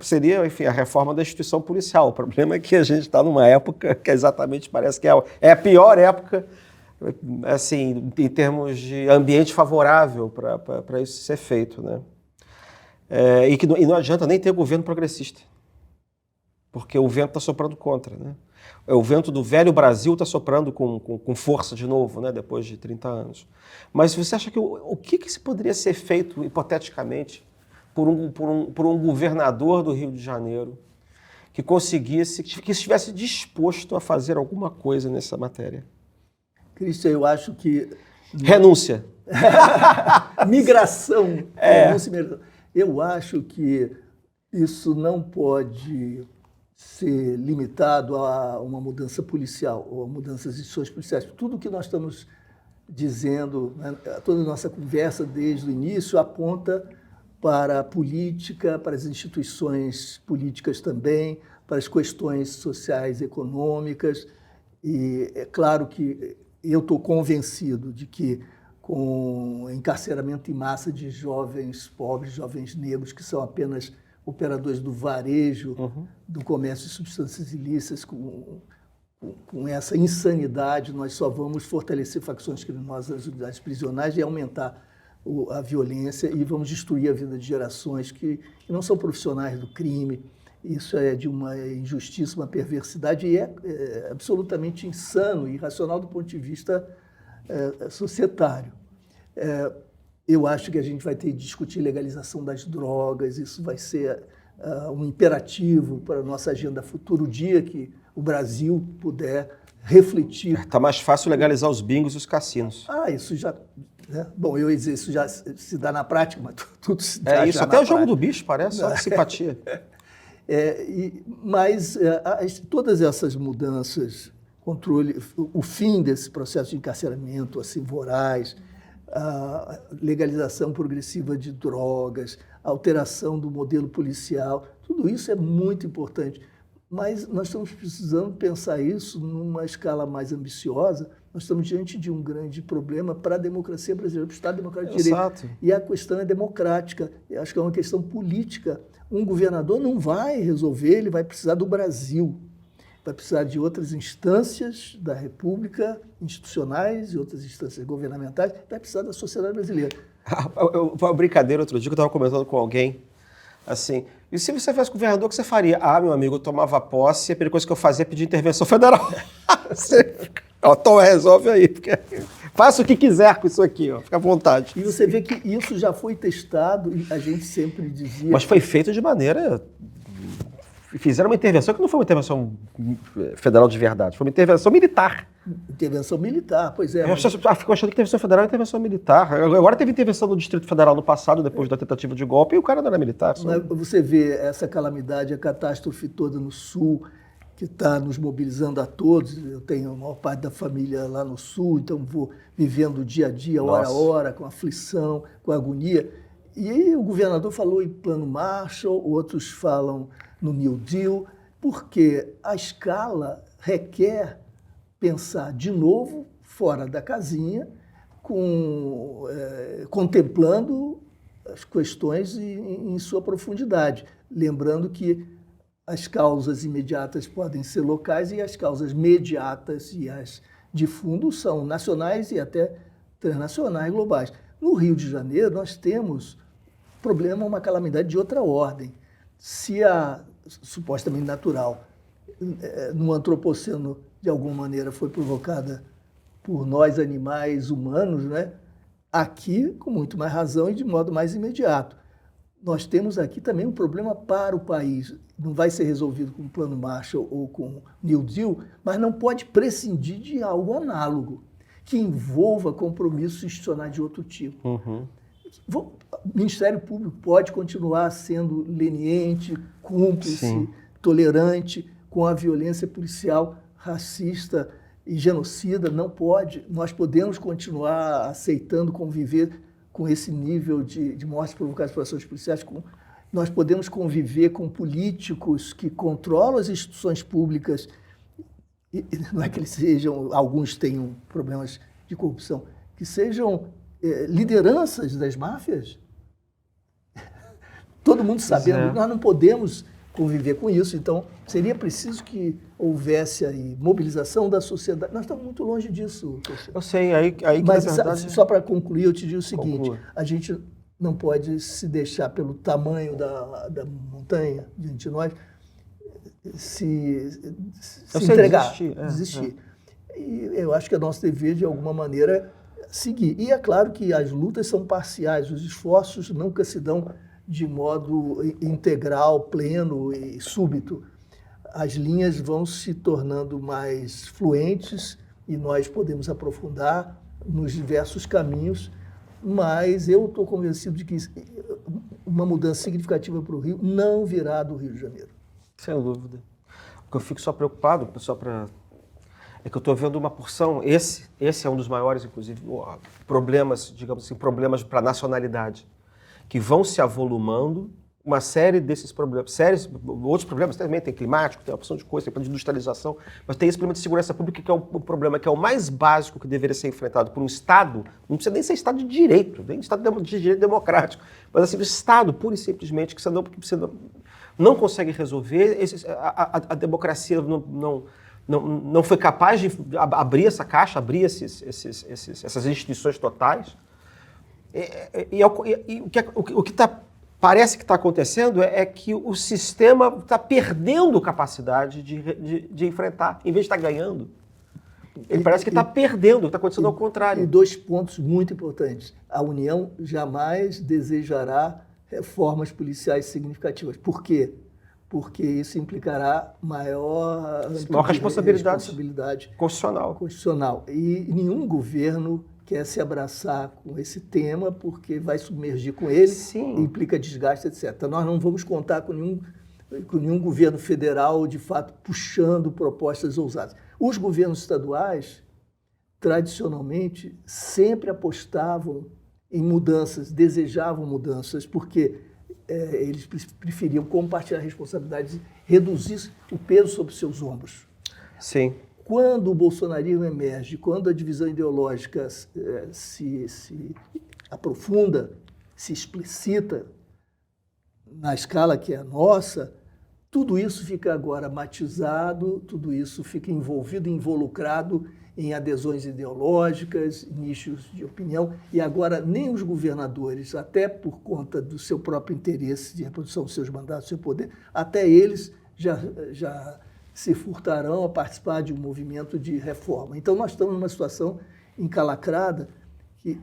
seria, enfim, a reforma da instituição policial. O problema é que a gente está numa época que exatamente parece que é a pior época, assim, em termos de ambiente favorável para isso ser feito. Né? E não adianta nem ter governo progressista, porque o vento está soprando contra. Né? O vento do velho Brasil está soprando com força de novo, né, depois de 30 anos. Mas você acha que o que se poderia ser feito, hipoteticamente, por um governador do Rio de Janeiro que conseguisse, que estivesse disposto a fazer alguma coisa nessa matéria? Cristian, eu acho que... Renúncia. Migração. Renúncia. Eu acho que isso não pode ser limitado a uma mudança policial ou a mudanças de instituições policiais. Tudo que nós estamos dizendo, né, toda a nossa conversa desde o início aponta para a política, para as instituições políticas também, para as questões sociais, econômicas. E é claro que eu estou convencido de que com o encarceramento em massa de jovens pobres, jovens negros, que são apenas operadores do varejo, do comércio de substâncias ilícitas, com essa insanidade, nós só vamos fortalecer facções criminosas nas unidades prisionais e aumentar a violência e vamos destruir a vida de gerações que não são profissionais do crime. Isso é de uma injustiça, uma perversidade e é absolutamente insano e irracional do ponto de vista societário. Eu acho que a gente vai ter que discutir legalização das drogas, isso vai ser um imperativo para a nossa agenda futura, o dia que o Brasil puder refletir. Está mais fácil legalizar os bingos e os cassinos. Isso já... Né? Bom, eu ia dizer, isso já se dá na prática, mas tudo se dá isso, já até na o jogo prática. do bicho parece, só de simpatia. Mas todas essas mudanças, controle, o fim desse processo de encarceramento assim, voraz, a legalização progressiva de drogas, a alteração do modelo policial, tudo isso é muito importante. Mas nós estamos precisando pensar isso numa escala mais ambiciosa. Nós estamos diante de um grande problema para a democracia brasileira, para o Estado Democrático de Direito. Exato. E a questão é democrática. Eu acho que é uma questão política. Um governador não vai resolver, ele vai precisar do Brasil. Vai precisar de outras instâncias da República, institucionais e outras instâncias governamentais. Vai precisar da sociedade brasileira. Uma brincadeira outro dia que eu estava comentando com alguém, assim, e se você fosse governador, o que você faria? Meu amigo, eu tomava posse e a primeira coisa que eu fazia é pedir intervenção federal. Toma, resolve aí, porque faça o que quiser com isso aqui, fica à vontade. E você vê que isso já foi testado e a gente sempre dizia... Mas foi feito de maneira... Fizeram uma intervenção que não foi uma intervenção federal de verdade, foi uma intervenção militar. Intervenção militar, pois é. Eu fico achando que intervenção federal é intervenção militar. Agora teve intervenção do Distrito Federal no passado, depois da tentativa de golpe, e o cara não era militar. Mas você vê essa calamidade, a catástrofe toda no Sul, que está nos mobilizando a todos. Eu tenho a maior parte da família lá no Sul, então vou vivendo dia a dia, hora a hora, com aflição, com agonia. E aí o governador falou em Plano Marshall, outros falam no New Deal, porque a escala requer pensar de novo, fora da casinha, contemplando as questões em sua profundidade. Lembrando que as causas imediatas podem ser locais e as causas mediatas e as de fundo são nacionais e até transnacionais, globais. No Rio de Janeiro, nós temos uma calamidade de outra ordem. Se a supostamente natural no antropoceno, de alguma maneira, foi provocada por nós, animais humanos, né? Aqui, com muito mais razão e de modo mais imediato. Nós temos aqui também um problema para o país. Não vai ser resolvido com o Plano Marshall ou com o New Deal, mas não pode prescindir de algo análogo, que envolva compromissos institucionais de outro tipo. Uhum. O Ministério Público pode continuar sendo leniente, cúmplice, tolerante com a violência policial racista e genocida. Não pode. Nós podemos continuar aceitando conviver com esse nível de mortes provocadas por ações policiais. Nós podemos conviver com políticos que controlam as instituições públicas. E não é que eles sejam, alguns tenham problemas de corrupção, que sejam lideranças das máfias. Todo mundo sabendo, nós não podemos conviver com isso, então seria preciso que houvesse aí mobilização da sociedade. Nós estamos muito longe disso, professor. Eu sei, aí mas na verdade... só para concluir, eu te digo o seguinte, Conclua. A gente não pode se deixar pelo tamanho da montanha diante de nós se entregar, desistir. E eu acho que é nosso dever, de alguma maneira, seguir. E é claro que as lutas são parciais, os esforços nunca se dão de modo integral, pleno e súbito. As linhas vão se tornando mais fluentes e nós podemos aprofundar nos diversos caminhos, mas eu estou convencido de que uma mudança significativa para o Rio não virá do Rio de Janeiro. Sem dúvida. O que eu fico só preocupado, é que eu estou vendo uma porção, esse é um dos maiores, inclusive, problemas, digamos assim, problemas para a nacionalidade, que vão se avolumando, uma série desses problemas, outros problemas também, tem climático, tem uma opção de coisa, tem problema de industrialização, mas tem esse problema de segurança pública, que é o problema que é o mais básico que deveria ser enfrentado por um Estado, não precisa nem ser Estado de direito, nem Estado de direito democrático, mas assim, o Estado, pura e simplesmente, que você não consegue resolver, a democracia não foi capaz de abrir essa caixa, abrir essas instituições totais. O que parece que está acontecendo é que o sistema está perdendo capacidade de enfrentar, em vez de estar ganhando. Ele parece que está perdendo, está acontecendo ao contrário. E 2 pontos muito importantes. A União jamais desejará reformas policiais significativas. Por quê? Porque isso implicará maior responsabilidade constitucional. E nenhum governo quer se abraçar com esse tema porque vai submergir com ele, implica desgaste, etc. Então, nós não vamos contar com nenhum governo federal, de fato, puxando propostas ousadas. Os governos estaduais, tradicionalmente, sempre apostavam em mudanças, desejavam mudanças, porque eles preferiam compartilhar responsabilidades e reduzir o peso sobre seus ombros. Sim. Quando o bolsonarismo emerge, quando a divisão ideológica se aprofunda, se explicita na escala que é a nossa, tudo isso fica agora matizado, tudo isso fica envolvido, involucrado em adesões ideológicas, nichos de opinião, e agora nem os governadores, até por conta do seu próprio interesse de reprodução dos seus mandatos, do seu poder, até eles já se furtarão a participar de um movimento de reforma. Então, nós estamos numa situação encalacrada que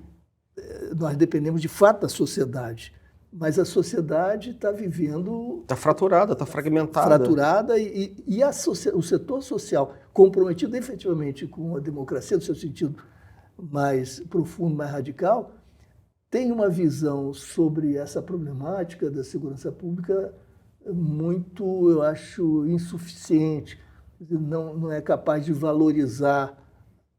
nós dependemos de fato da sociedade, mas a sociedade está vivendo... Está fraturada, está fragmentada. Fraturada e o setor social comprometido efetivamente com a democracia, no seu sentido mais profundo, mais radical, tem uma visão sobre essa problemática da segurança pública muito, eu acho, insuficiente. Não é capaz de valorizar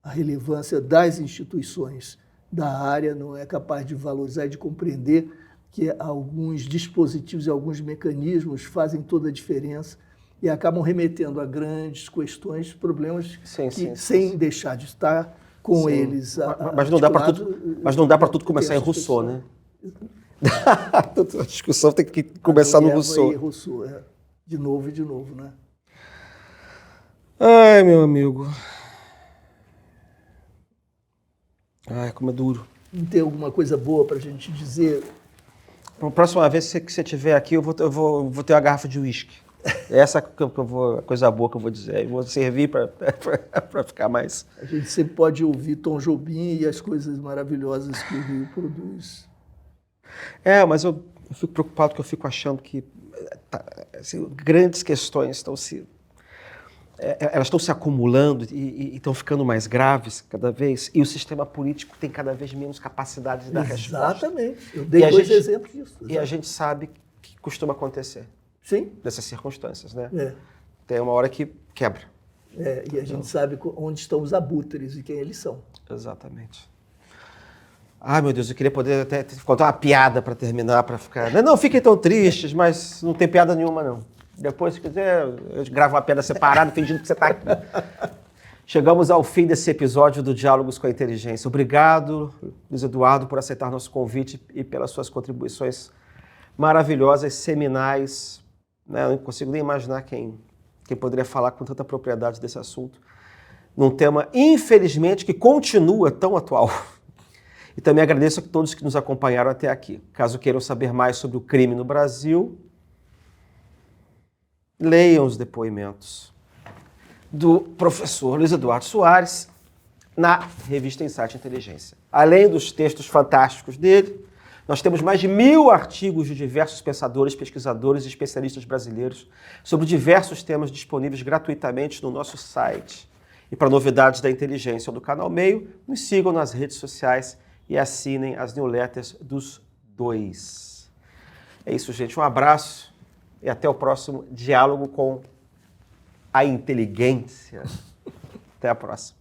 a relevância das instituições da área, não é capaz de valorizar e de compreender que alguns dispositivos e alguns mecanismos fazem toda a diferença e acabam remetendo a grandes questões, problemas sem deixar de estar com eles. Mas não dá para tudo começar em Rousseau, né? A discussão tem que começar no Rousseau. Rousseau, de novo e de novo, né? Ai, meu amigo. Ai, como é duro. Não tem alguma coisa boa para a gente dizer? A próxima vez que você estiver aqui, eu vou ter uma garrafa de uísque. Essa a coisa boa que eu vou dizer. Eu vou servir para ficar mais... A gente sempre pode ouvir Tom Jobim e as coisas maravilhosas que o Rio produz. Mas eu fico preocupado porque eu fico achando que grandes questões elas estão se acumulando e estão ficando mais graves cada vez, e o sistema político tem cada vez menos capacidade de dar resposta. Exatamente. Eu dei 2 exemplos disso. E a gente sabe que costuma acontecer. Sim. Nessas circunstâncias, né? Tem uma hora que quebra. E a gente sabe onde estão os abutres e quem eles são. Exatamente. Ai, meu Deus, eu queria poder até contar uma piada para terminar, para ficar... Não fiquem tão tristes, mas não tem piada nenhuma, não. Depois, se quiser, eu gravo uma piada separada, fingindo que você está aqui. Chegamos ao fim desse episódio do Diálogos com a Inteligência. Obrigado, Luiz Eduardo, por aceitar nosso convite e pelas suas contribuições maravilhosas, seminais. Eu não consigo nem imaginar quem poderia falar com tanta propriedade desse assunto, num tema, infelizmente, que continua tão atual. E também agradeço a todos que nos acompanharam até aqui. Caso queiram saber mais sobre o crime no Brasil, leiam os depoimentos do professor Luiz Eduardo Soares na revista Insight Inteligência. Além dos textos fantásticos dele, nós temos mais de 1000 artigos de diversos pensadores, pesquisadores e especialistas brasileiros sobre diversos temas disponíveis gratuitamente no nosso site. E para novidades da inteligência ou do Canal Meio, nos sigam nas redes sociais e assinem as newsletters dos dois. É isso, gente. Um abraço e até o próximo Diálogo com a Inteligência. Até a próxima.